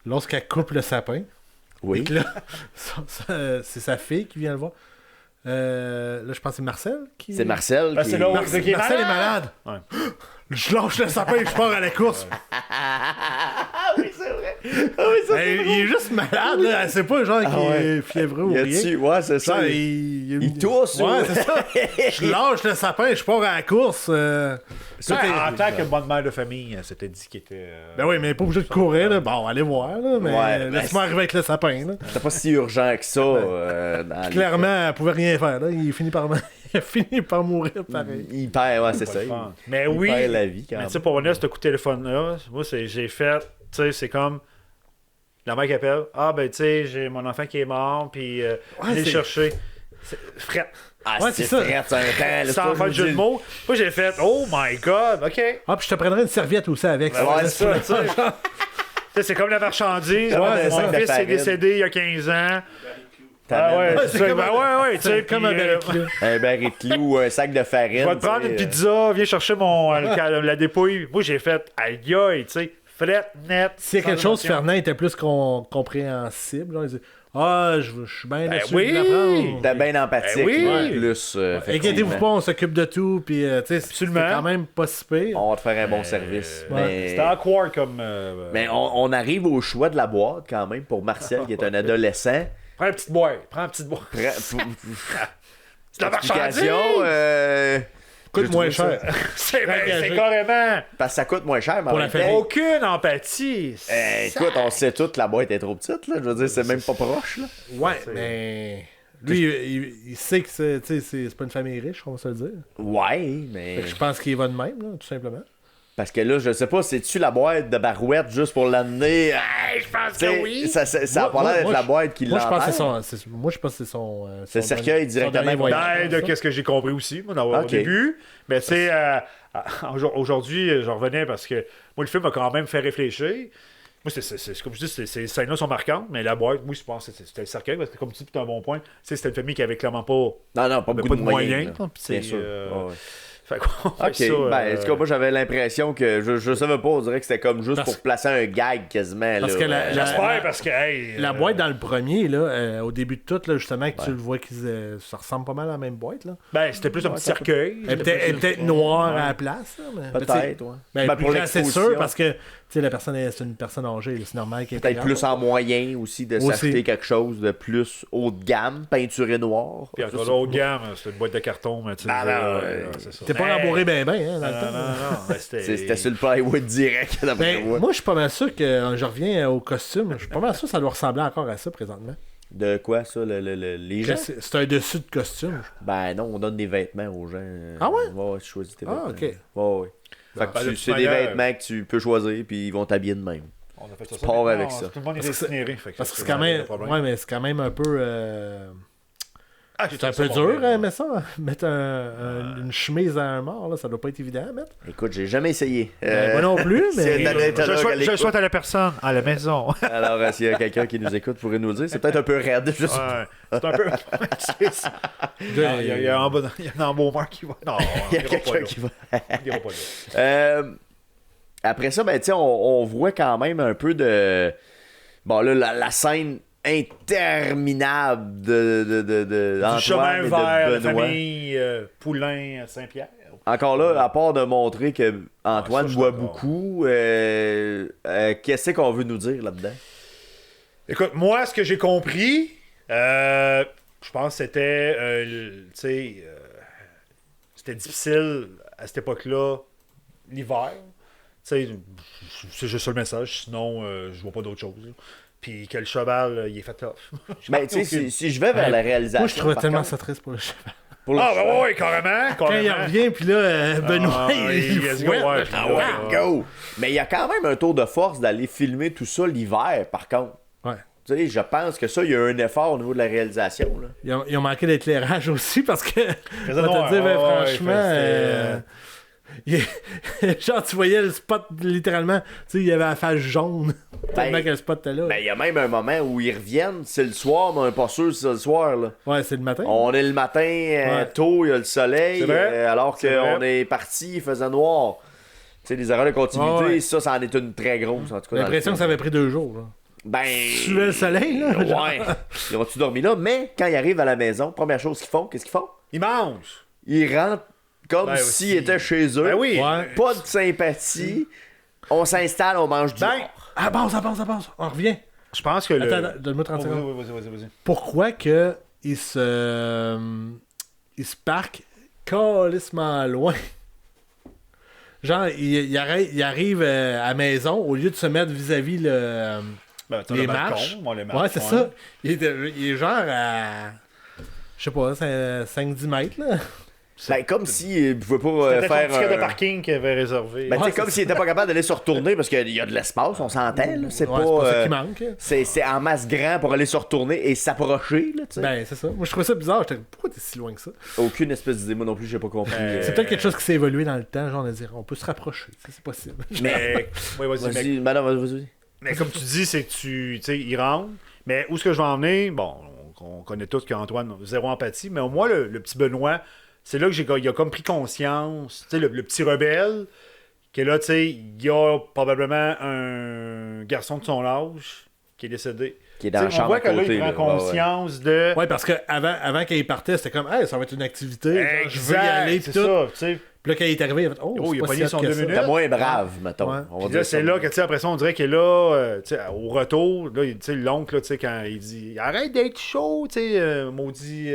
Lorsqu'elle coupe le sapin, Oui. là, c'est sa fille qui vient le voir. Là, je pense que c'est Marcel qui. C'est Marcel Ben, qui... c'est là où- Marcel, qui est Marcel est malade. malade. Ouais. Je lâche le sapin et je pars à la course. Ah oui, c'est vrai. Ah oui, ça, c'est Il est juste malade, là. Elle sait pas, genre, qu'il est fiévreux ou Il rien. ouais, c'est ça. Genre, il tousse. Ouais, ou- c'est ça. Je lâche le sapin et je pars à la course. Ça, en tant que bonne mère de famille, c'était dit qu'il était. Ben oui, mais pas obligé de courir, là. Bon, allez voir, là. Mais Ouais, ben, laisse-moi arriver avec le sapin, là. C'était pas si urgent que ça. Dans les- Clairement, elle pouvait rien faire, là. Il a fini par mourir, pareil. Il perd, ouais, c'est Pas ça. le Il, fun. Mais il oui. perd la vie quand Mais même. tu sais, pour revenir à ce coup de téléphone-là, moi, j'ai fait. Tu sais, c'est comme. La mère qui appelle. Ah, ben, tu sais, j'ai mon enfant qui est mort, puis venez le c'est- chercher. Fret. Ah, Ouais, c'est c'est ça. frette, c'est un temps. là, Sans ça, faire de je jeu vous de dis. mots. Moi, j'ai fait. Oh my god, ok. Ah, puis je te prendrais une serviette aussi avec. Ben ouais, c'est ça, tu sais. Tu sais, c'est comme la marchandise. Ouais, Mon c'est ça, la fils est farine. décédé il y a 15 ans. T'amènes Ah ouais, Ouais, c'est c'est comme ben ouais, tu sais. C'est comme un puis, baril. un baril de clous ou un sac de farine. Je vais te prendre tu sais, une pizza, viens chercher la dépouille. Moi, j'ai fait aïe aïe, tu sais, fret, net. S'il y a quelque sans chose, émotion. Fernand était plus compréhensible. Genre, il dit Ah, je suis bien là-dessus. oui! de l'apprendre. T'es bien empathique. Ben oui! là, plus. Inquiétez-vous pas, on s'occupe de tout. Puis, tu sais, c'est Absolument. quand même pas si pire. On va te faire un bon service. ouais. Mais, C'était awkward comme. mais on arrive au choix de la boîte quand même pour Marcel, qui est un adolescent. Prends une petite boîte. Prends une petite boîte. C'est de la marchandise! Explication, Coûte moins cher. C'est Engagé. carrément. parce que ça coûte moins cher, mais en Pour la même temps, famille. Aucune empathie. écoute, on sait tout que la boîte est trop petite, là. Je veux dire, c'est même pas proche, là. Ouais, mais. Lui, il sait que c'est pas une famille riche, on va se le dire. Ouais, mais. Fait que je pense qu'il va de même, là, tout simplement. Parce que là, je sais pas, c'est-tu la boîte de Barouette juste pour l'amener? Hey, je pense T'sais, que oui. Ça a pas Moi, l'air d'être moi, la je- boîte qui Moi, je pense que l'enterre. moi, je pense que c'est son. C'est son cercueil dernier- directement son dernier contre- voyage, De ça. qu'est-ce que j'ai compris aussi, moi, au Ok. début. Mais tu sais, aujourd'hui, j'en revenais parce que moi, le film m'a quand même fait réfléchir. Moi, c'est comme je dis, ces scènes-là sont marquantes, mais la boîte, moi, je pense que c'était le cercueil, parce que comme tu dis, c'est un bon point. Tu sais, c'était une famille qui avait clairement pas. Non, pas beaucoup de moyens. là. là, puis c'est, Bien sûr. Ouais. Fait qu'on fait Ok, ça, ben, en tout cas, moi j'avais l'impression que je savais pas, on dirait que c'était comme juste Parce- pour placer un gag quasiment. Parce là. que la- J'espère parce que, hey, La boîte dans le premier, là, au début de tout, là, justement, que tu le vois ça ressemble pas mal à la même boîte. Là. ben, c'était plus un petit cercueil. Elle est peut-être noire à la place. Là, mais, Peut-être, ouais. Ben, Ben, plus pour grand, c'est l'exposition. sûr, parce que la personne c'est une personne âgée, là, c'est normal qu'elle Peut-être plus en moyen aussi de Aussi. s'acheter quelque chose de plus haut de gamme, peinturé noir. Puis encore là, haut de gamme, c'était une boîte de carton, mais tu sais. Ah, non, c'est ça. T'es pas Mais- rembourré ben hein, dans le Non, temps. non, mais C'était sur le plywood direct. d'après Ben, moi. moi, je suis pas mal sûr que je reviens au costume. Je suis pas mal sûr que ça doit ressembler encore à ça présentement. De quoi ça, les Que gens? C'est un dessus de costume. Ben non, on donne des vêtements aux gens. Ah ouais? Ouais, tu choisis tes Ah, vêtements. ok. Ouais, ouais. Fait que Ben, de toute c'est des manière- vêtements que tu peux choisir, puis ils vont t'habiller de même. On a fait ça. pars maintenant, avec ça. Tout le monde est Parce que c'est- incinéré. fait Parce que ça, c'est quand pas de même. problème. Ouais, mais c'est quand même un peu. Ah, C'est un peu dur, hein, mais ça. Mettre une chemise à un mort, là, ça doit pas être évident à mettre. Écoute, j'ai jamais essayé. Ben, moi non plus, s'il y a mais. une anétologue à Je l'écoute. souhaite à la personne, à la maison. Alors, s'il y a quelqu'un qui nous écoute, pourrait nous le dire. C'est peut-être un peu raide, je sais pas. Ouais, c'est un peu. C'est ça. Il y a un embaumeur qui va. Non, Il y a quelqu'un qui va. On ira pas là. Après ça, ben, tu sais, on voit quand même un peu de Bon, là, la scène interminable de Du Antoine chemin et de vers la Benoît. famille Poulain à Saint-Pierre. Encore là, à part de montrer que Antoine ça, je boit suis d'accord. beaucoup, qu'est-ce qu'on veut nous dire là-dedans? Écoute, moi, ce que j'ai compris, je pense que c'était, tu sais, c'était difficile à cette époque-là, l'hiver. Tu sais, c'est juste ça le message, sinon, je vois pas d'autre chose. Là. Puis que le cheval, il est fait tough. Ben, tu sais, si je vais vers la réalisation. Moi, je trouvais par tellement contre, ça triste pour le cheval. pour le Ah, cheval, ben ouais, carrément. Quand il revient, puis là, Benoît, il let's fouette, go, ouais, là, puis Ah là, ouais, go! Mais il y a quand même un tour de force d'aller filmer tout ça l'hiver, par contre. Ouais. Tu sais, je pense que ça, il y a un effort au niveau de la réalisation. Là. Ils ont manqué d'éclairage aussi parce que, on va noir, te dire, ben, ouais, ouais, franchement, genre, tu voyais le spot littéralement, tu sais, il y avait la face jaune. Tellement que le spot était là. Ben, il y a même un moment où ils reviennent, c'est le soir, mais on n'est pas sûr si c'est le soir. Là. Ouais, c'est le matin. On est le matin Ouais. tôt, il y a le soleil, C'est vrai. alors C'est qu'on vrai. est parti, il faisait noir. Tu sais, les erreurs de continuité, Ouais. ça en est une très grosse, en tout cas. J'ai dans l'impression le que ça avait pris 2 jours. Là. Ben. Tu veux le soleil, là? genre? Ouais. Ils ont-tu dormi là? Mais quand ils arrivent à la maison, première chose qu'ils font, qu'est-ce qu'ils font? Il mange. Ils rentrent comme Ben s'ils aussi. étaient chez eux. Ben oui. Ouais. Pas de sympathie. On s'installe, on mange du Ben, Ah, bon, ça passe. On revient. je pense que Attends, donne-moi 30 Oh, secondes. vas-y. Pourquoi que il se parque calissement loin? Genre, il arrive à la maison au lieu de se mettre vis-à-vis le, Ben, t'as les le balcon, marches. moi, les marches, Ouais, c'est ça. Il est genre à, je sais pas, 5-10 mètres, là. Ben, comme s'ils ne pouvaient pas C'était son faire. ticket de parking qu'il avait réservé. Ben, tu Ouais, sais, comme c'est s'ils n'étaient pas capables d'aller se retourner parce qu'il y a de l'espace, on s'entend. Là. C'est Ouais, pas. c'est ça qui manque. C'est en masse grand pour aller se retourner et s'approcher. Là, tu sais. Ben, c'est ça. Moi, je trouvais ça bizarre. J'étais, pourquoi t'es si loin que ça? Aucune espèce d'idée, moi non plus, j'ai pas compris. C'est peut-être quelque chose qui s'est évolué dans le temps, genre de dire, on peut se rapprocher. Ça, c'est possible. Mais, ouais, vas-y, mais, Vas-y, madame, vas-y. mais comme tu dis, c'est que tu sais, il rentre. Mais où est-ce que je vais en venir? Bon, on connaît tous qu'Antoine a zéro empathie, mais au moins, le petit Benoît, c'est là que il a comme pris conscience, tu sais, le petit rebelle, que là, tu sais, il y a probablement un garçon de son âge qui est décédé. Qui est dans Tu la sais, on chambre voit à que là, côté. il là. prend conscience de... Ouais, parce que avant qu'il partait, c'était comme, hey, ça va être une activité. genre, je veux y aller, c'est pis tout. ça, tu sais. Puis là, quand il est arrivé, il a fait, oh, Oh, il a c'est pas pogné si son hot que 2 ça. minutes. T'es moins brave, mettons. Ouais. On va Puis dire là, ça. c'est là que, tu sais, après ça, on dirait que là, tu sais, au retour, là, tu sais, l'oncle, là, tu sais, quand il dit « Arrête d'être chaud, tu sais, maudit...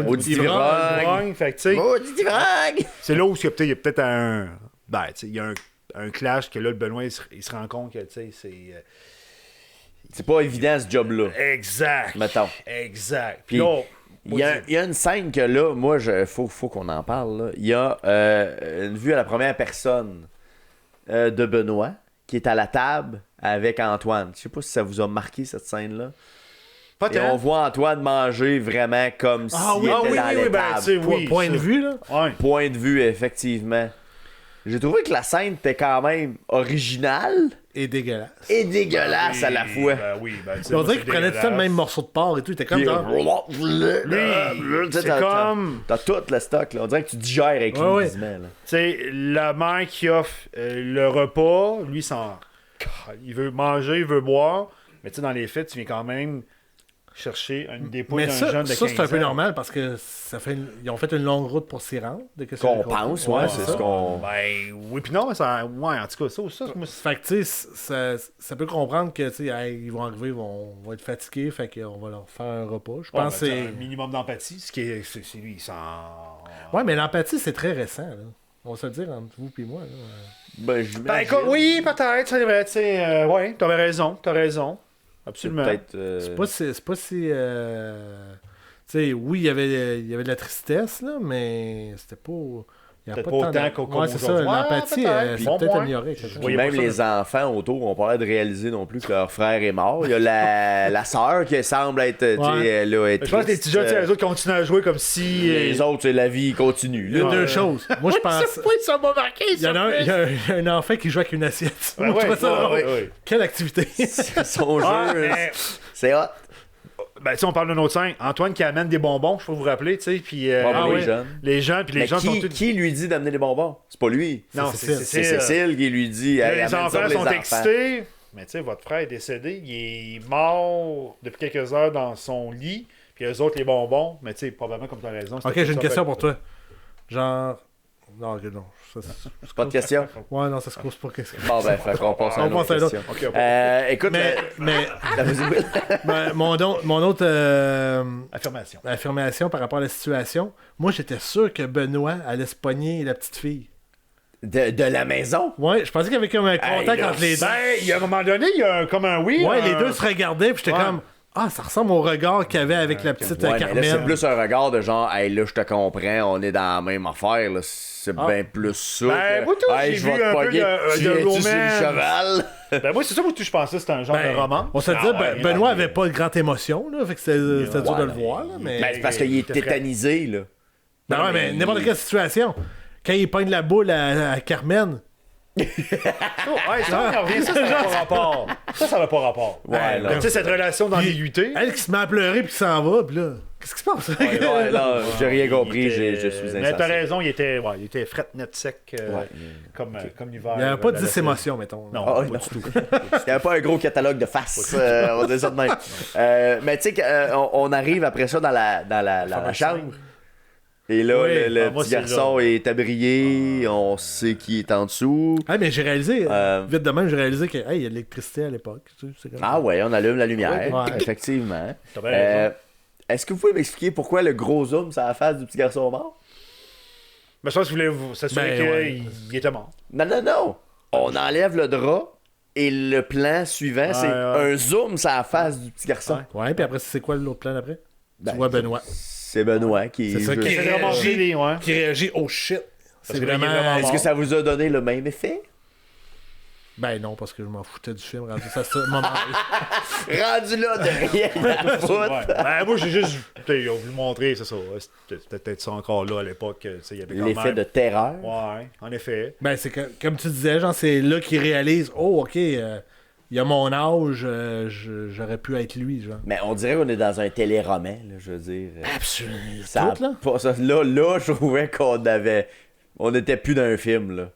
Maudit ivrogne. ivrogne. » Fait que, tu sais, Maudit ivrogne! c'est là où il y a peut-être un... Ben, tu sais, il y a un clash que là, le Benoît, il se rend compte que, tu sais, c'est... C'est pas évident ce job-là. Exact. Mettons. Exact. Puis, Puis là, Il y a une scène que là, moi, faut qu'on en parle. Là. Il y a une vue à la première personne de Benoît qui est à la table avec Antoine. Je sais pas si ça vous a marqué cette scène-là. pas Et on tant. voit Antoine manger vraiment comme s'il était dans la ben, table. tu sais, oui. Point de ça. vue, là. Ouais. Point de vue, effectivement. J'ai trouvé que la scène était quand même originale Et dégueulasse. et dégueulasse à la fois. Ben oui, ben, tu sais, On moi, dirait c'est qu'il prenait tout le temps le dégueulasse. même morceau de porc et tout. Il était comme Puis, dans... Lui, t'sais, c'est t'as- comme... T'as tout le stock, là. On dirait que tu digères avec Ouais, lui, ouais. quasiment, là. Tu sais, la mère qui offre le repas, lui, il veut manger, il veut boire, mais tu sais, dans les faits, tu viens quand même chercher une dépouille Mais d'un ça, jeune de 15 ça c'est un peu ans. normal parce que ils ont fait une longue route pour s'y rendre. Qu'on pense, ouais, c'est ça. ce qu'on... Ben oui, puis non, mais ça... Ouais, en tout cas, ça, moi, Fait que, tu sais, ça peut comprendre que, tu sais, hey, ils vont arriver, ils vont être fatigués, fait qu'on va leur faire un repas. Je pense que c'est c'est... un minimum d'empathie, ce qui est... C'est lui, il s'en... Ouais, mais l'empathie, c'est très récent, là. On va se le dire entre vous et moi, là. Ben, Ben écoute, oui, peut-être, c'est vrai, tu sais, ouais, t'avais raison, absolument. Peut-être... C'est pas si... Tu sais, oui, il y avait de la tristesse, là, mais c'était pas... Il y a Peut-être pas pas tant autant de- qu'au Ouais, c'est ça, aujourd'hui. Ouais, l'empathie, peut-être. c'est Bon peut-être point. amélioré. quelque chose. Puis voyais même pas ça, les enfants autour ont pas l'air de réaliser non plus que leur frère est mort. Il y a la sœur qui semble être, tu sais, Ouais. là, être Je pense que les triste. petits jeunes, tu sais, les autres continuent à jouer comme si... Les autres, c'est la vie continue. Il y a Là. deux choses. Moi, je pense... Oui, ça m'a marqué, Il y en a un, il y a un enfant qui joue avec une assiette. Moi, je trouve ça drôle. ouais. Quelle activité! Son Ah, jeu, mais- c'est hot. Ben, tu sais, on parle d'un autre scène. Antoine qui amène des bonbons, je peux vous rappeler, tu sais, puis... Bon, ah pour ouais. les jeunes. Les gens, puis les Mais gens sont qui, tous... qui lui dit d'amener des bonbons? C'est pas lui. Non, c'est C'est Cécile qui lui dit. Là, hey, les amène ça enfants pour sont enfants. excités. mais tu sais, votre frère est décédé, il est mort depuis quelques heures dans son lit, puis eux autres, les bonbons, mais tu sais, probablement, comme tu as raison. Ok, j'ai une question pour toi. Genre. Non, ok, non. C'est pas de question? Ouais, non, ça se cause pas. Bon, ben, fait qu'on passe à une On autre passe à l'autre. question. Ok. Écoute, Mais vas-y. mon autre Affirmation. affirmation par rapport à la situation, moi, j'étais sûr que Benoît allait se pogner la petite fille. De la maison? Ouais, je pensais qu'il y avait comme un contact entre les deux. Ben, il y a un moment donné, il y a comme un oui. Ouais, les deux se regardaient, puis j'étais Ouais. comme... Ah, ça ressemble au regard qu'il y avait avec la petite Ouais, mais là, c'est Carmen. plus un regard de genre, hey, là, je te comprends, on est dans la même affaire, là. C'est bien plus ça. Ben, que, moi, tout, hey, j'ai je vais vu te un peu pogner. de Tu viens-tu sur le romance. cheval? Ben, moi, c'est ça, moi, tout, je pensais que c'était un genre Ben, de roman. on se dit, Benoît avait pas de grande émotion, là, fait que c'était dur de le voir, là, mais... Ben, c'est parce qu'il est tétanisé, là. Ben ouais, mais n'importe quelle situation. Quand il pogne la boule à Carmen... Ouais, ça, on revient, ça n'a pas rapport. Ça n'a pas rapport. Ouais, là. Tu sais, cette relation d'ambiguïté. Elle qui se met à pleurer puis qui s'en va, puis là... Qu'est-ce qui se passe? Ouais, là, j'ai rien compris, Il était- je suis Mais t'as insensible. raison, il était fret net sec comme l'hiver. Il n'y avait pas de la 10 émotions, mettons. Non, Ah, pas non. du tout. Il n'y avait pas un gros catalogue de faces, on va dire ça de même. Mais tu sais qu'on arrive après ça dans la chambre. Et là, Oui. le moi, petit c'est garçon là. est abrié, on sait qui est en dessous. Ah, mais j'ai réalisé, Euh, vite de même, j'ai réalisé qu'il y a de l'électricité à l'époque. Tu sais, c'est comme... Ah ouais, on allume la lumière, Ouais. effectivement. T'as bien raison. Est-ce que vous pouvez m'expliquer pourquoi le gros zoom sur la face du petit garçon mort? Mais je pense que vous voulez vous s'assurer Ben, ouais. qu'il était mort. Non. On enlève le drap et le plan suivant, c'est ouais. un zoom sur la face du petit garçon. Ouais, puis après, c'est quoi l'autre plan d'après? Ben, Tu vois Benoît. C'est Benoît qui C'est ça est qui juste- C'est vraiment réagit. gêné, ouais. Qui réagit, oh shit! C'est que là, il est vraiment... vraiment Est-ce que ça vous a donné le même effet? Ben non, parce que je m'en foutais du film, rendu ça, ce moment Rendu là de rien à foutre. Ouais. Ben, moi, j'ai juste ils ont voulu montrer, c'est ça. Ouais, c'était peut-être ça encore là à l'époque. Tu sais, il y avait quand L'effet même... de terreur. Ouais, en effet. Ben, c'est comme tu disais, genre, c'est là qu'il réalise, oh, ok, il y a mon âge, j'aurais pu être lui, genre. Mais on dirait qu'on est dans un téléroman, là, je veux dire. Absolument. Ça a Tout, là. pas- ça- là, je trouvais qu'on avait. On n'était plus dans un film, là.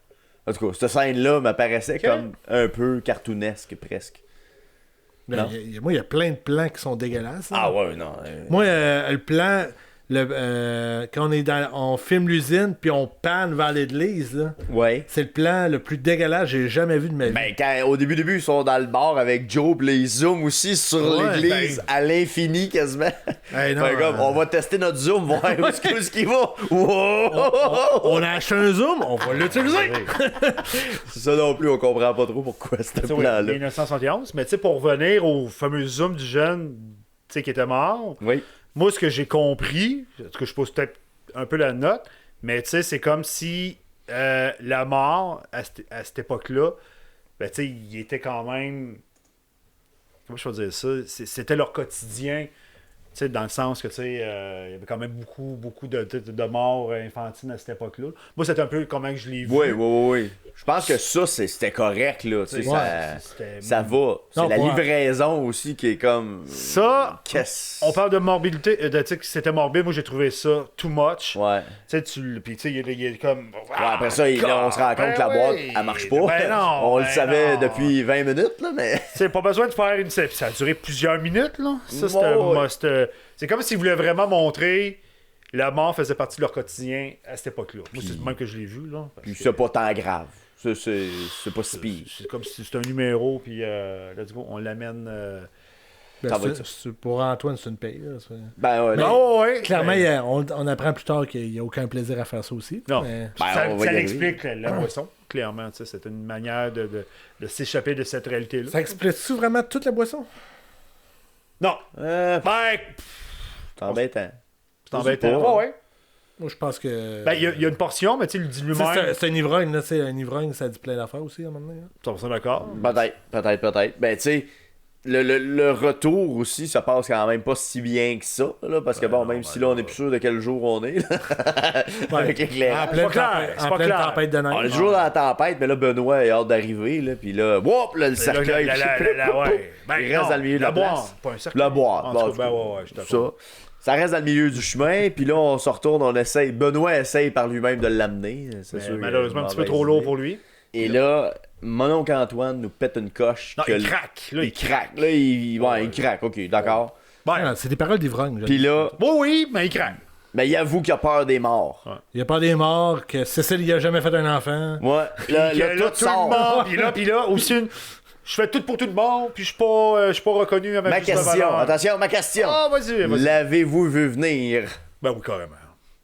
En tout cas, cette scène-là m'apparaissait comme un peu cartoonesque, presque. Ben, Non. moi, il y a plein de plans qui sont dégueulasses. là. Ah ouais, non. Moi, le plan, quand on filme l'usine, puis on panne vers l'église, là, Ouais. c'est le plan le plus dégueulasse que j'ai jamais vu de ma vie. Ben, quand, au début, ils sont dans le bar avec Joe, pis là, ils zooment aussi sur Ouais, l'église ben- à l'infini quasiment. Hey, non, Fait comme, on va tester notre zoom, voir où est-ce qu'il va. Wow! On a acheté un zoom, on va l'utiliser. C'est ça non plus, on comprend pas trop pourquoi ce Tu sais, oui, plan-là. 1971. Mais tu sais, pour revenir au fameux zoom du jeune tu sais, qui était mort, Oui. moi, ce que j'ai compris, parce que je pose peut-être un peu la note, mais tu sais, c'est comme si la mort, à cette époque-là, ben tu sais, il était quand même... Comment je peux dire ça? C'était leur quotidien. Tu sais, dans le sens que, tu sais, il y avait quand même beaucoup de morts infantines à cette époque-là. Moi, c'était un peu comment je l'ai vu. Oui. Je pense que ça, c'était correct, là. Tu sais, Ouais, ça, c'était- ça va. C'est Non, la pour- livraison aussi qui est comme. Ça, Qu'est-ce. on parle de morbidité, tu sais, que c'était morbide. Moi, j'ai trouvé ça too much. Ouais. Tu sais, puis tu sais, il est comme... Ouais, après ça, là, on se rend compte que la boîte, elle marche pas. Ben non, on le ben savait non. depuis 20 minutes, là, mais. Tu sais, pas besoin de faire une... Ça a duré plusieurs minutes, là. Ça, c'était un Ouais. must. C'est comme s'ils voulaient vraiment montrer la mort faisait partie de leur quotidien à cette époque-là. Moi, c'est le même que je l'ai vu, là. parce Puis que c'est pas tant grave. C'est pas si pire. c'est comme si c'était un numéro, puis let's go, on l'amène... Ben, Ça va pour Antoine, c'est une paye. Là, Ben ouais. Mais- Oh, ouais! Clairement, Ben, on apprend plus tard qu'il n'y a aucun plaisir à faire ça aussi. non. mais- Ben, ça on va y ça arriver. l'explique, la boisson, clairement. Tu sais, c'est une manière de s'échapper de cette réalité-là. Ça explique-tu vraiment toute la boisson? Non! Ben, C'est embêtant. c'est embêtant. pas. Ouais. Moi, je pense que... Ben, il y a une portion, mais tu sais, il le dit Tu sais, lui-même. c'est un ivrogne, là. Un ivrogne, ça dit plein d'affaires aussi, à un moment donné. Là. 100% d'accord. Peut-être. Ben, tu sais, le retour aussi, ça passe quand même pas si bien que ça, là, parce que bon, même si là, on est plus sûr de quel jour on est, là, avec En l'éclairage. pleine, pas clair, tempête, c'est en pas pleine clair. tempête de neige. On est toujours dans la tempête, mais là, Benoît a hâte d'arriver, là, puis là, whoop, là, le cercueil. Ouais. Ben, il reste non, dans le milieu de la boire, place. pas un cercueil. La boîte. En bon, tout cas, ben, ouais, je suis d'accord. ça reste dans le milieu du chemin, puis là, on se retourne, on essaye. Benoît essaye par lui-même de l'amener. C'est Mais sûr, malheureusement, un petit peu mauvaise trop lourd idée. pour lui. Et là, mon oncle Antoine nous pète une coche. Non, que il craque. Là, il craque. Là, il craque. OK, d'accord. Ah, c'est des paroles d'ivrogne. Puis là, Oui, mais il craque. ben, il avoue qu'il a peur des morts. Il n'y a pas des morts, que Cécile il a jamais fait un enfant. Ouais. Là, Puis là, tout tout le sort. monde, puis là, aussi je fais tout pour tout le monde, puis je suis pas reconnu à ma Ma juste question, valeur. attention, ma question. Ah, vas-y. L'avez-vous vu venir? Ben oui, carrément.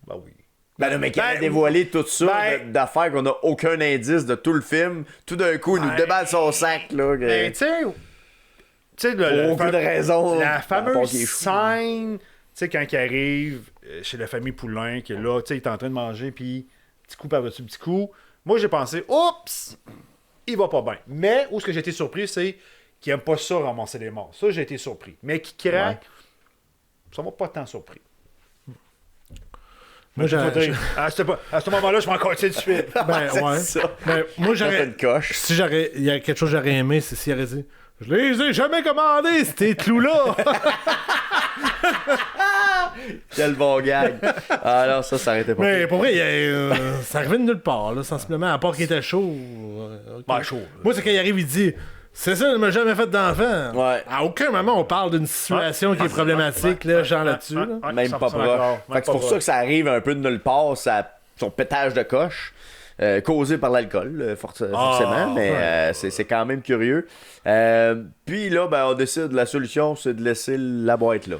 Ben oui. Ben non, mais qui a Ben, dévoilé tout ça ben- d'affaires qu'on n'a aucun indice de tout le film. Tout d'un coup, il nous Ben- déballe son sac, là. Ben, tu sais, Pour aucune raison. la À part fameuse qu'il est fou. scène, tu sais, quand il arrive chez la famille Poulain, qui est là, tu sais, il est en train de manger, puis petit coup par-dessus petit coup. Moi, j'ai pensé, oups, il va pas bien. Mais où ce que j'ai été surpris, c'est qu'il aime pas ça, ramasser les morts. Ça, j'ai été surpris. Mais qu'il craque, ça m'a pas tant surpris. Moi, j'ai. À ce moment-là, je m'en continue de suite. Ben, ouais. C'est ça. Ben, moi, Fait j'aurais. une coche. Si j'aurais. Il y a quelque chose que j'aurais aimé, c'est s'il aurait dit. Je les ai jamais commandés, ces clous-là! Quel bon gag. Ah non, ça arrêtait pas. Mais pour vrai, ça arrivait de nulle part, là, sensiblement, à part qu'il était chaud. Ok. Ben, chaud. Moi, c'est quand il arrive, il dit. C'est ça, il m'a jamais fait d'enfant. Ouais. À aucun moment, on parle d'une situation qui est problématique, là, genre là-dessus. là. Même pas proche. Fait que c'est pour ça que ça arrive un peu de nulle part, son pétage de coche. Causé par l'alcool, forcément, mais c'est quand même curieux. Puis là, ben, on décide, la solution, c'est de laisser la boîte là,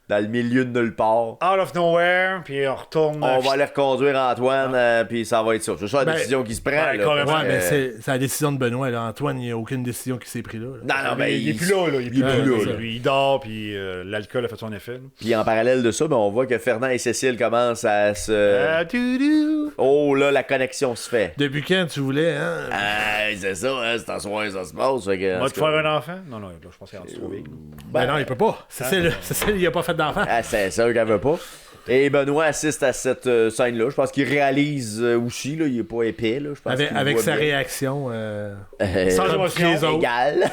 dans le milieu de nulle part. Out of nowhere, puis on retourne. On va aller reconduire Antoine, puis ça va être ça. C'est ça la Ben, décision qui se prend. ouais, là, carrément. parce Ouais, que- mais c'est la décision de Benoît. Là. Antoine, il n'y a aucune décision qui s'est prise là. Non, non, ben, il est plus là, là. Il est plus il est là. plus là, là. là. Lui, il dort, puis l'alcool a fait son effet. là. Puis en parallèle de ça, ben, on voit que Fernand et Cécile commencent à se... Doudou. Oh là, la connexion se fait. Depuis quand tu voulais, hein? C'est ça, hein, c'est en soir ça se passe. Fait que, en Va tout te cas, faire un enfant? Non, non, là, je pense qu'il est rendu trop big. Ben non, il peut pas. Cécile, il a pas fait d'enfant. Ah, c'est sûr qu'elle veut pas. Et Benoît assiste à cette scène-là. Je pense qu'il réalise aussi, là, il est pas épais. Là. Je pense qu'il Avec voit sa bien. réaction. Sans comme émotion. les autres. Égale.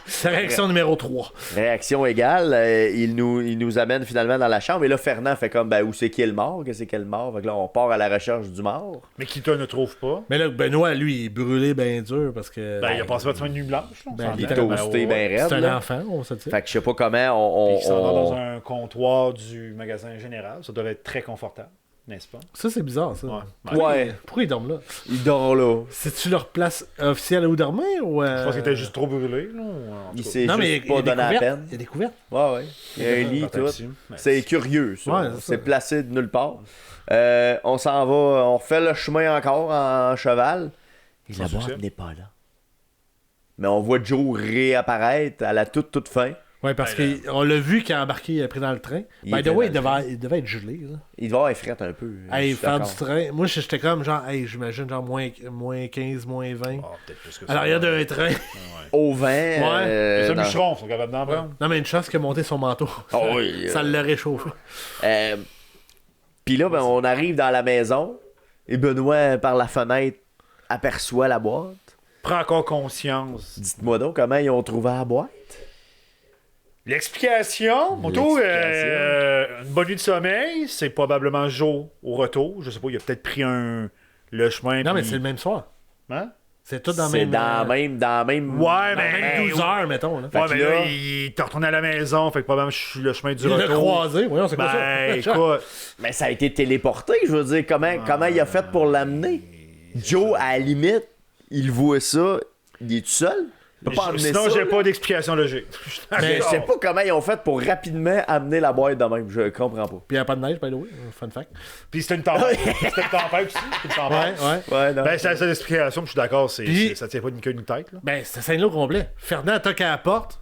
Sa réaction numéro 3. Réaction égale. Il nous amène finalement dans la chambre. Et là, Fernand fait comme, ben, où c'est qui est le mort? Qu'est-ce qui est le mort? Fait que là, on part à la recherche du mort. Mais qui te ne trouve pas. Mais là, Benoît, lui, il est brûlé bien dur parce que. Ben, il a passé pas de semaine de nuit blanche. là, on Ben, s'entend. Il est littéralement, toasté, ouais. ben raide. c'est un là. enfant, on se dit. Fait que je sais pas comment Puis il s'en va on... dans un comptoir du magasin général. Ça doit être très confortable, n'est-ce pas? Ça, c'est bizarre, ça. Ouais. Ouais, Pourquoi ils dorment là? il dort là. C'est-tu leur place officielle où dormir ou. Je pense qu'il était juste trop brûlé. Là, en tout Il cas. s'est Non, mais juste il y a pas des donné la couvertes. peine. Il y a des couvertes. Ouais, ouais. Il y a un lit, Peut-être tout. dessus. Mais C'est curieux, ça. Ouais, c'est c'est ça. placé de nulle part. On s'en va, on refait le chemin encore en cheval. Et Sans la boîte succès. n'est pas là. Mais on voit Joe réapparaître à la toute fin. Ouais, parce Ben, qu'on l'a vu qu'il a embarqué, il a pris dans le train. Il By était the way, dans il devait être gelé. Là. Il doit avoir frette un peu. je Hey, suis faire d'accord. du train. Moi, j'étais comme genre, hey, j'imagine genre moins 15, moins 20. Ah, peut-être plus que ça. À l'arrière d'un train. Au vent. Les dans- bûcherons sont capables d'en prendre. Non, mais une chance qu'il a monté son manteau. Ah oui. Ça l'a réchauffé. Puis là, ben, on arrive dans la maison. Et Benoît, par la fenêtre, aperçoit la boîte. Prends encore conscience. Dites-moi donc comment ils ont trouvé la boîte. L'explication, moto, L'explication. une bonne nuit de sommeil, c'est probablement Joe au retour. Je sais pas, il a peut-être pris le chemin. Non, mais puis- c'est le même soir. Hein? C'est tout dans le C'est même. dans même. Ouais, dans mais. même 12 heures, mettons. Là. Ouais, Fait mais que là, là- il est retourné à la maison, fait que probablement je suis le chemin du Il l'a retour. croisé. Voyons, c'est quoi Ben, ça? écoute, Mais ça a été téléporté, je veux dire, comment il a fait pour l'amener? Joe, à la limite, il voit ça, il est tout seul? Il peut pas amener sinon ça, j'ai là. pas d'explication logique. Mais je sais pas comment ils ont fait pour rapidement amener la boîte de même, je comprends pas. Puis il n'y a pas de neige, by the way. Fun fact. Puis c'était une tempête. C'était une tempête aussi. C'était une Ouais, tempête. ouais. Ouais, non. Ben, c'est la seule explication, puis je suis d'accord, Puis- ça tient pas ni queue ni tête. Là. Ben, cette scène-là au complet. Fernand toque à la porte.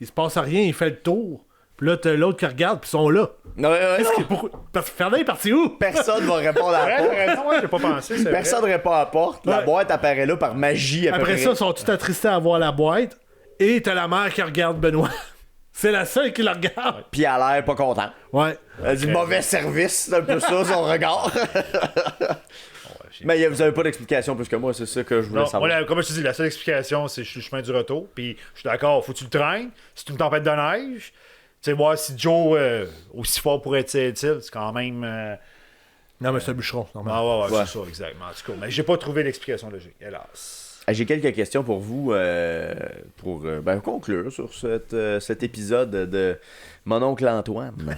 Il se passe rien, il fait le tour. Puis là, t'as l'autre qui regarde, puis ils sont là. Non, ouais, Qu'est-ce non. que- pourquoi- Parce que Fernand est parti où? Personne va répondre à la Ouais, porte. t'as raison, ouais, j'ai pas pensé. c'est Personne vrai. répond à la porte. La Ouais. boîte apparaît là par magie à peu Après près. ça, ils sont tous attristés à voir la boîte. Et t'as la mère qui regarde Benoît. C'est la seule qui la regarde. Puis elle a l'air pas content. Ouais. Elle a dit mauvais service, c'est un peu ça son regard. Mais vous avez pas d'explication plus que moi, c'est ça que je voulais Non, savoir. comme je te dis, la seule explication, c'est que je suis le chemin du retour. Puis je suis d'accord, faut que tu le traînes. C'est une tempête de neige. Tu sais, voir si Joe, aussi fort pourrait être-il, c'est quand même. Non, mais c'est un bûcheron, c'est normal. Ah ouais, Ouais. c'est ça, exactement. En tout cas, mais j'ai pas trouvé l'explication logique, hélas. J'ai quelques questions pour vous pour conclure sur cet épisode de Mon oncle Antoine.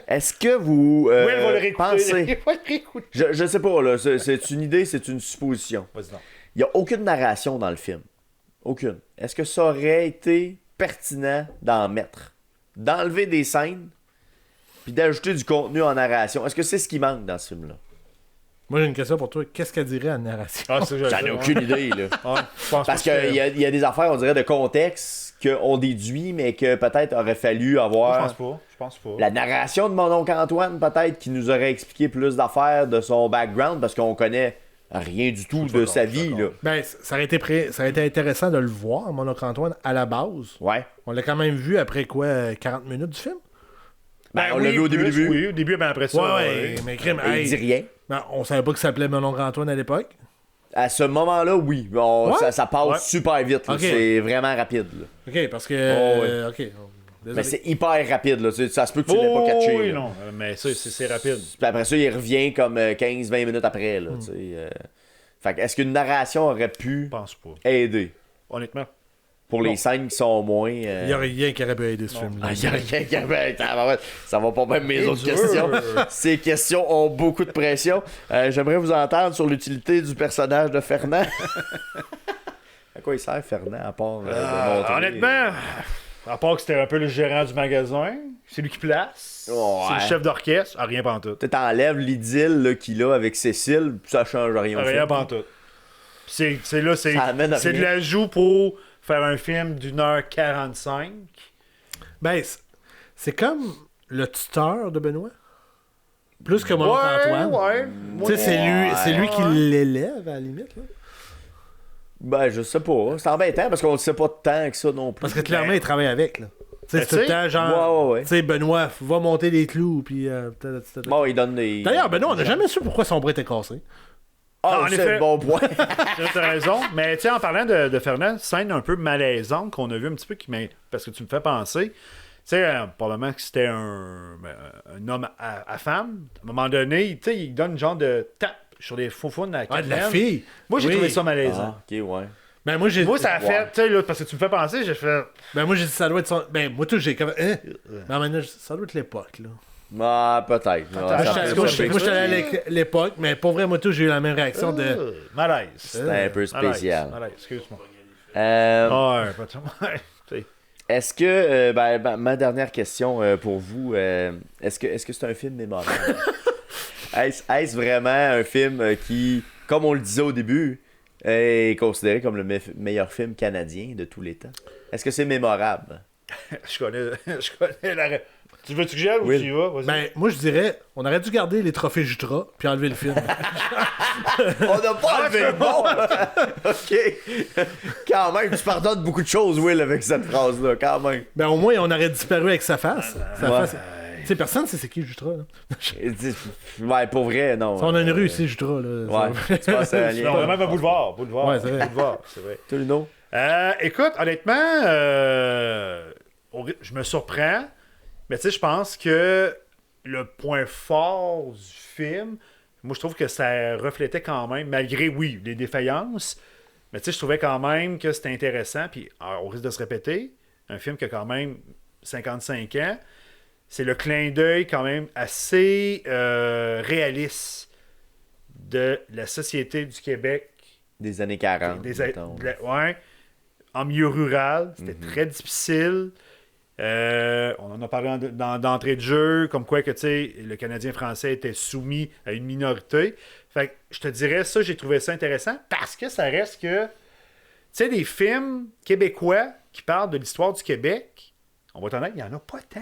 Est-ce que vous Oui, elle va le réécouter. pensez... Elle va le réécouter. Je sais pas, là, c'est une idée, c'est une supposition. Vas-y donc. Il n'y a aucune narration dans le film. Aucune. Est-ce que ça aurait été pertinent d'en mettre? D'enlever des scènes, puis d'ajouter du contenu en narration. Est-ce que c'est ce qui manque dans ce film-là? Moi, j'ai une question pour toi. Qu'est-ce qu'elle dirait à la narration? Ah, c'est J'en ai aucune idée, là. Ouais, je pense Parce pas que qu'il y a des affaires, on dirait, de contexte qu'on déduit, mais que peut-être aurait fallu Je avoir pense pas. la narration de mon oncle Antoine, peut-être, qui nous aurait expliqué plus d'affaires de son background, parce qu'on connaît rien du tout de sa vie, là. Ben, ça aurait été intéressant de le voir, mon oncle Antoine, à la base. Ouais. On l'a quand même vu après quoi, 40 minutes du film? Ben, on l'a vu au début. Oui, au début, ben après ça. Ouais, mais crime, Il dit rien. ben, on savait pas que ça s'appelait mon oncle Antoine à l'époque. À ce moment-là, oui. Bon, Ouais? ça passe Ouais. super vite. là. Ok. C'est vraiment rapide. Là. Ok, parce que. Oh, Ok. Mais Désolé. c'est hyper rapide. Là. Ça se peut que tu l'aies pas catché. Oui, là. non, mais ça, c'est rapide. Puis après ça, il revient comme 15-20 minutes après. Là, tu sais, Fait que est-ce qu'une narration aurait pu Je pense pas. aider Honnêtement. pour les Non. scènes qui sont moins. Il y a rien qui aurait pu aider ce film-là. Ah, y a rien qui avait. Ça va pas même mes C'est autres dur. questions. Ces questions ont beaucoup de pression. J'aimerais vous entendre sur l'utilité du personnage de Fernand. À quoi il sert, Fernand, à part de montrer... Honnêtement, à part que c'était un peu le gérant du magasin, c'est lui qui place. Ouais. C'est le chef d'orchestre, rien pantoute. Tu t'enlèves l'idylle là, qu'il a avec Cécile, puis ça change rien au Rien film. pantoute. C'est là, c'est Ça amène à de rien. l'ajout pour faire un film d'1h45. Ben, c'est comme le tuteur de Benoît. Plus que mon oncle Antoine. ouais. Tu sais, c'est lui qui l'élève à la limite. Là. Ben, je sais pas. C'est embêtant parce qu'on le sait pas tant que ça non plus. Parce que clairement, il travaille avec. Là. Tu sais, c'est tout le tu sais, temps genre. ouais. Tu sais, Benoît, va monter des clous. Puis. Bon, il donne des... D'ailleurs, Benoît, on n'a jamais su pourquoi son bras était cassé. Ah, en c'est effet. un bon point. Tu as raison. Mais tu sais, en parlant de Fernand, scène un peu malaisante qu'on a vu un petit peu, parce que tu me fais penser. Tu sais, probablement que c'était un homme à femme. À un moment donné, tu sais, il donne une genre de tape sur les faux-fous de la Ah, de la Kathleen. fille. Moi, j'ai Oui. trouvé ça malaisant. Ah, ok, ouais. Ben, moi, j'ai. Moi, ça a Ouais. fait, tu sais, là, parce que tu me fais penser, j'ai fait. Ben, moi, j'ai dit, ça doit être son. Ben, moi, tout, j'ai comme. Hein? Mais maintenant, ça doit être l'époque, là. Ah, peut-être. Ouais, Moi, ça j'étais- peut- moi, ça peut- j'étais allé à l'époque, mais pour vrai, moi, tout, j'ai eu la même réaction de. Malaise. C'est un peu spécial. Malaise, excuse-moi. Euh, Ouais, pas trop. Ouais, tu sais. Est-ce que, ma dernière question pour vous, est-ce que c'est un film mémorable? Est-ce vraiment un film qui, comme on le disait au début, est considéré comme le meilleur film canadien de tous les temps? Est-ce que c'est mémorable? Je connais la. Tu veux que j'aille ou Oui. tu y vas? Vas-y. Ben, moi, je dirais, on aurait dû garder les trophées Jutra, puis enlever le film. On n'a pas enlevé le bon! OK. Quand même, tu pardonnes beaucoup de choses, Will, avec cette phrase-là, quand même. Ben, au moins, on aurait disparu avec sa face. Sa Ouais. face. Tu sais, personne sait c'est qui Jutra, là. Ouais, pour vrai, non. On a une rue ici, Jutra, là. Ouais, tu passes à un lien. Non, on a même un boulevard. Ouais, c'est vrai. Boulevard, c'est vrai. Toulouse? Écoute, honnêtement, je me surprends, mais tu sais, je pense que le point fort du film, moi, je trouve que ça reflétait quand même, malgré, oui, les défaillances, mais tu sais, je trouvais quand même que c'était intéressant, puis alors, on risque de se répéter, un film qui a quand même 55 ans, c'est le clin d'œil quand même assez réaliste de la société du Québec Des années 40. ouais, en milieu rural, c'était très difficile. On en a parlé d'entrée de jeu, comme quoi que tu sais, le Canadien français était soumis à une minorité. Fait que je te dirais ça, j'ai trouvé ça intéressant parce que ça reste que, tu sais, des films québécois qui parlent de l'histoire du Québec, on va être honnête, il n'y en a pas tant.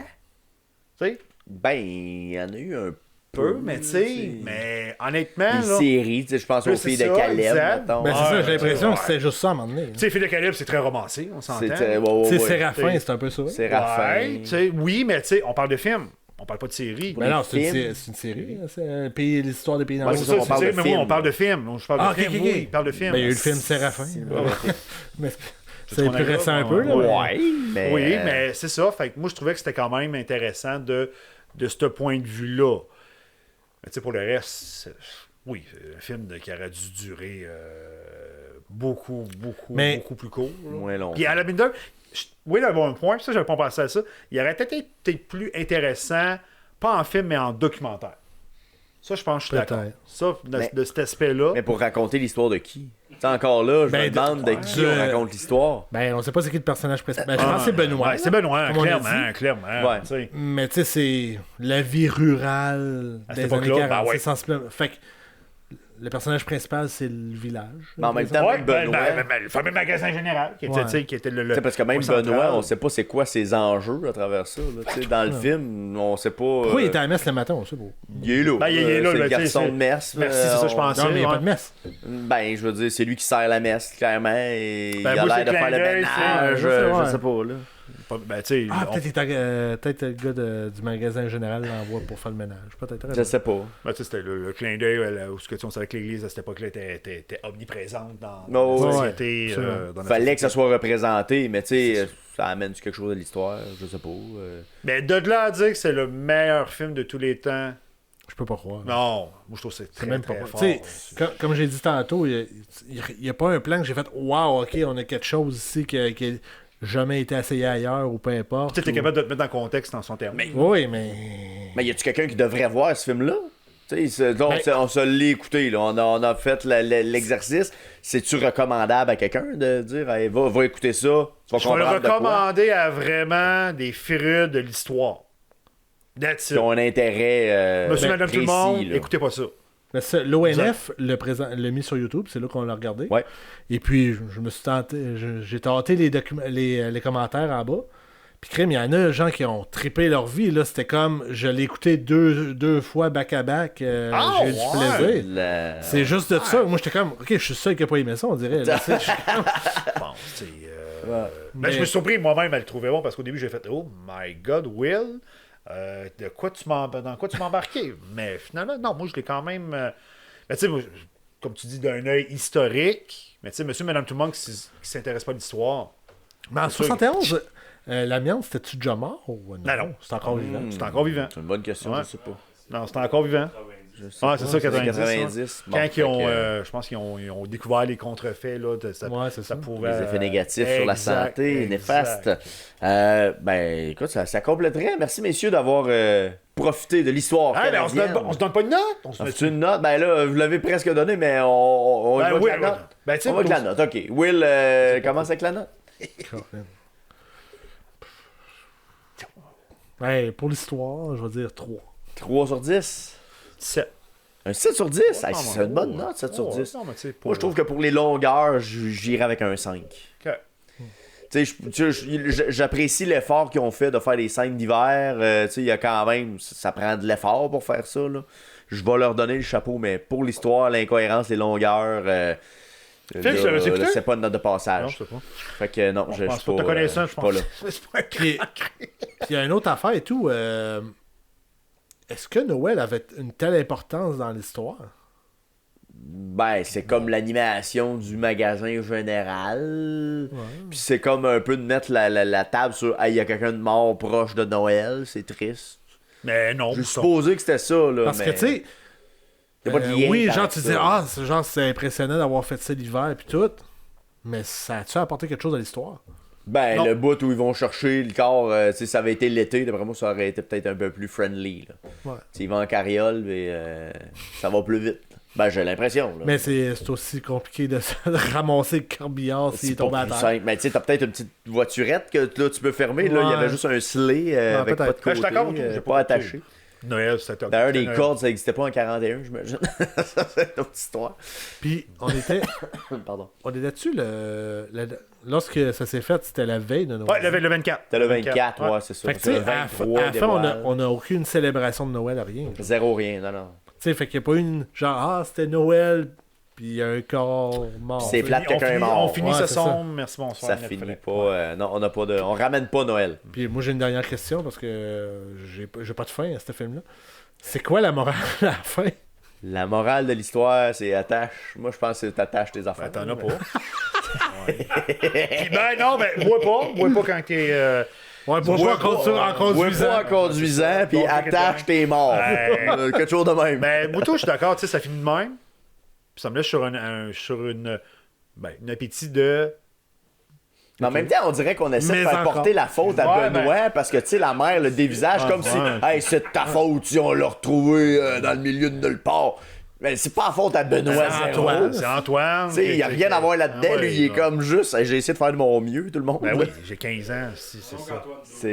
Tu sais, Ben, il y en a eu un peu, mais tu sais, mais honnêtement, Des là, séries, tu sais, je pense Oui, aux c'est filles de ça, Caleb, exact. mettons. Ben, c'est ça, Ouais, j'ai l'impression ouais. que c'était juste ça à un moment donné. tu sais, Phil de Caleb, c'est très romancé, on s'entend. C'est ouais, C'est ouais. Séraphin, c'est un peu ça. Séraphin. Ouais, tu sais, oui, mais tu sais, on parle de films. On parle pas de série. Ben non, c'est films. une série. Hein, c'est l'histoire des pays dans Ouais, le c'est C'est ça, ça, on parle tu sais, de mais film. moi, on parle de film. Donc, je parle Ah, de film, ok, ok, oui, ok. il parle de film. Ben, il y a eu le film Séraphin. Mais c'est qu'on plus a là, récent un ouais, peu. Là, mais- Ouais, mais... Oui, mais c'est ça. Fait que moi, je trouvais que c'était quand même intéressant de ce point de vue-là. Mais tu sais, pour le reste, oui, un film qui aurait dû durer beaucoup plus court. Moins long. Puis à la Binder, oui, là, bon, un point, ça, j'avais pas pensé à ça. Il aurait peut-être été plus intéressant, pas en film, mais en documentaire. Ça, je pense que je suis d'accord. Ça, de cet aspect-là. Mais pour raconter l'histoire de qui? T'sais, encore là, je me demande de qui on raconte l'histoire. Ben, on sait pas c'est qui le personnage principal. Je pense que c'est Benoît. Ouais, c'est Benoît, comme on a dit. clairement. Ouais. T'sais. Mais tu sais, c'est la vie rurale À cette des années époque-là, 40. ben ouais. C'est sensiblement. Fait que le personnage principal, c'est le village. Mais en même temps, Ouais, même Benoît. le fameux magasin général, qui était, Ouais. tu sais, qui était le T'sais, parce que même point central. Benoît, on sait pas c'est quoi ses enjeux à travers ça. Là. T'sais, dans le film, on sait pas. Pourquoi il était à la messe le matin, on sait pas. Il est là. Ben, il est là, c'est là, le tu sais, garçon c'est- de messe. Merci, c'est ça, je pensais. Non, mais il n'y a ouais. pas de messe. Ben, je veux dire, c'est lui qui sert la messe, clairement. Et Ben, il a moi, l'air c'est de faire le clin d'œil, ménage. c'est- ouais. Je sais pas, là. Ben, tu sais, Ah, on- peut-être le gars du magasin général l'envoie pour faire le ménage. Peut-être. Je sais pas. ben, tu sais, c'était le clin d'œil où ce que tu savais que l'Église à cette époque-là était omniprésente dans Oh, la ouais, société. absolument. Dans la Fallait que ça société. soit représenté, mais tu sais, ça amène quelque chose de l'histoire, je sais pas. Mais de là à dire que c'est le meilleur film de tous les temps, Je peux pas croire. non. Moi, je trouve que c'est C'est très, même très pas. fort. Tu sais, comme j'ai dit tantôt, il n'y a pas un plan que j'ai fait Waouh, ok, on a quelque chose ici qui n'a jamais été essayé ailleurs ou peu importe. Tu es ou- capable de te mettre dans le contexte en son terme. Oui, mais. Mais y a-tu quelqu'un qui devrait voir ce film-là? Tu sais, on se l'est écouté, là. On a fait l'exercice. C'est-tu recommandable à quelqu'un de dire hey, va écouter ça, tu vas Je vais le comprendre de quoi? recommander à vraiment des férus de l'histoire. That's Qui it. ont un intérêt Monsieur, madame, tout le précis, monde, là. écoutez pas ça. L'ONF l'a mis sur YouTube, c'est là qu'on l'a regardé. Ouais. Et puis, je me suis tenté, j'ai tenté les commentaires en bas. Puis, crème, il y en a des gens qui ont trippé leur vie. Là, c'était comme, je l'ai écouté deux fois back-à-back. J'ai eu du ouais. plaisir. La- C'est juste de ça. Moi, j'étais comme, ok, je suis seul qui n'a pas aimé ça, on dirait. Là, je suis comme, Bon, c'est. Ouais. Ben, je me suis surpris moi-même à le trouver bon parce qu'au début, j'ai fait Oh my God, Will, dans quoi tu m'as embarqué? Mais finalement, non, moi, je l'ai quand même. Ben, tu sais, moi, comme tu dis, d'un œil historique, mais tu sais, monsieur, madame, tout le monde qui s'intéresse pas à l'histoire. Mais en C'est sûr 71, l'amiante, c'était-tu déjà mort ou non? Non. C'est encore vivant. C'est encore vivant. C'est une bonne question, Ouais. je sais pas. Non, c'est encore vivant. Je sais Ah, pas. c'est ça, 90. Bon, Quand fait ils ont, que, je pense qu'ils ont découvert les contrefaits, là, ça, Ouais, c'est ça. pouvait. les effets négatifs sur la Exact, santé, néfastes. exact. Ben, écoute, ça compléterait. Merci, messieurs, d'avoir profité de l'histoire Ah, ben, on se donne pas une note. On se met C'est une note? Ben là, vous l'avez presque donné, mais on Ben va avec oui, la note. ben, tu sais, On va avec moi, la note, ok. Will, commence avec la note. Ouais, pour l'histoire, je vais dire 3. 3 sur 10. 7. Un 7 sur 10? Hey, c'est une bonne note, 7 sur 10. Non, mais tu sais, Moi, je trouve que pour les longueurs, j'irais avec un 5. Ok. Tu sais, j'apprécie l'effort qu'ils ont fait de faire des scènes d'hiver. Tu sais, il y a quand même... Ça prend de l'effort pour faire ça, là. Je vais leur donner le chapeau, mais pour l'histoire, l'incohérence, les longueurs... Phil, tu l'avais écouté? c'est pas une note de passage. Non, je sais pas. Fait que non, je Je pense suis pas. pas... Te connaissant, je suis pas là. pense. C'est pas un Puis, il y a une autre affaire et tout. Est-ce que Noël avait une telle importance dans l'histoire? Ben, c'est comme l'animation du magasin général. Ouais. Puis c'est comme un peu de mettre la table sur « il y a quelqu'un de mort proche de Noël », c'est triste. Mais non. Je ça. supposais que c'était ça, là. Parce mais... que, tu sais, y a pas de lien oui, tant genre, que tu ça. dis, c'est impressionnant d'avoir fait ça l'hiver puis tout. Mais ça a-tu apporté quelque chose à l'histoire? Ben, Non. le bout où ils vont chercher le corps, tu sais, ça avait été l'été, d'après moi, ça aurait été peut-être un peu plus friendly, là. Ouais. Tu sais, ils vont en carriole, mais ça va plus vite. Ben, j'ai l'impression, là. Mais c'est aussi compliqué de ramasser le corbillard s'il est C'est pas tombé à plus terre. simple. Mais tu sais, t'as peut-être une petite voiturette que là, tu peux fermer. Là, il y Ouais. avait juste un sleigh avec pas de peut-être. côté, Ben, je suis d'accord, j'ai pas pas attaché. Noël, c'était D'ailleurs, les Noël. cordes, ça n'existait pas en 41, j'imagine. Ça, c'est une autre histoire. Puis, Pardon. on était dessus, lorsque ça s'est fait, c'était la veille de Noël. Ouais, le 24. T'as le 24, ouais, c'est ça. Fait que, C'est tu le sais, à la fin, on n'a aucune célébration de Noël, rien. Tu Zéro rien, non, non. sais, fait qu'il n'y a pas une. Genre, c'était Noël, puis il y a un corps mort. C'est tu sais. plate, quelqu'un est mort. On finit Ouais, ce c'est sombre. Merci, bonsoir. Ça finit pas. Non, on n'a pas de. On ramène pas Noël. Puis moi, j'ai une dernière question parce que j'ai pas de fin à ce film-là. C'est quoi la morale à la fin? La morale de l'histoire, c'est attache. Moi, je pense que c'est t'attaches tes affaires. Ben, t'en as pas. Ouais. Puis, ben non, ben, bois pas quand t'es. Ouais, pour jouer en conduisant. Bois pas en conduisant, puis Bon, attache tes morts. Quelque chose de même. Ben, Mouton, je suis d'accord, tu sais, ça finit de même. Puis ça me laisse sur une appétit de. Mais en même temps, on dirait qu'on essaie de Mais faire encore. porter la faute à Ouais, Benoît parce que, tu sais, la mère le dévisage comme si, ouais. hey, c'est de ta faute si on l'a retrouvé dans le milieu de nulle part. Mais c'est pas la faute à Benoît, C'est zéro. Antoine. C'est Antoine. Tu sais, il n'y a rien à voir là-dedans. Ah ouais, Lui, il est non. comme juste, hey, j'ai essayé de faire de mon mieux, tout le monde. Ben oui, j'ai 15 ans, si c'est ça.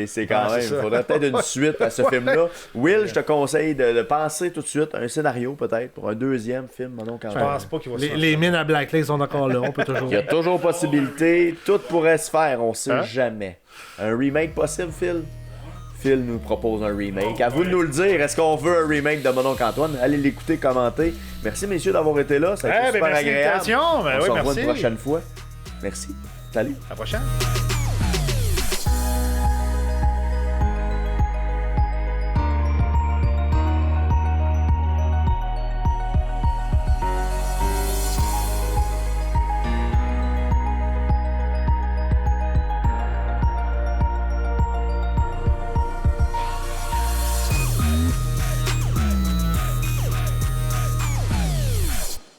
C'est quand Ah, même. c'est Il ça. faudrait peut-être une suite à ce film-là. Will, je te conseille de penser tout de suite un scénario, peut-être, pour un deuxième film. Donc, Je pense pas qu'il va Les, se les mines à Blacklake sont encore là, on peut toujours. il y a toujours possibilité. Tout pourrait se faire, on sait Hein? jamais. Un remake possible, Phil? Phil nous propose un remake. À vous de nous le dire. Est-ce qu'on veut un remake de Mon oncle Antoine? Allez l'écouter, commenter. Merci, messieurs, d'avoir été là. Ça a été super merci de agréable. l'invitation. Ben On oui, se revoit merci. une prochaine fois. Merci. Salut. À la prochaine.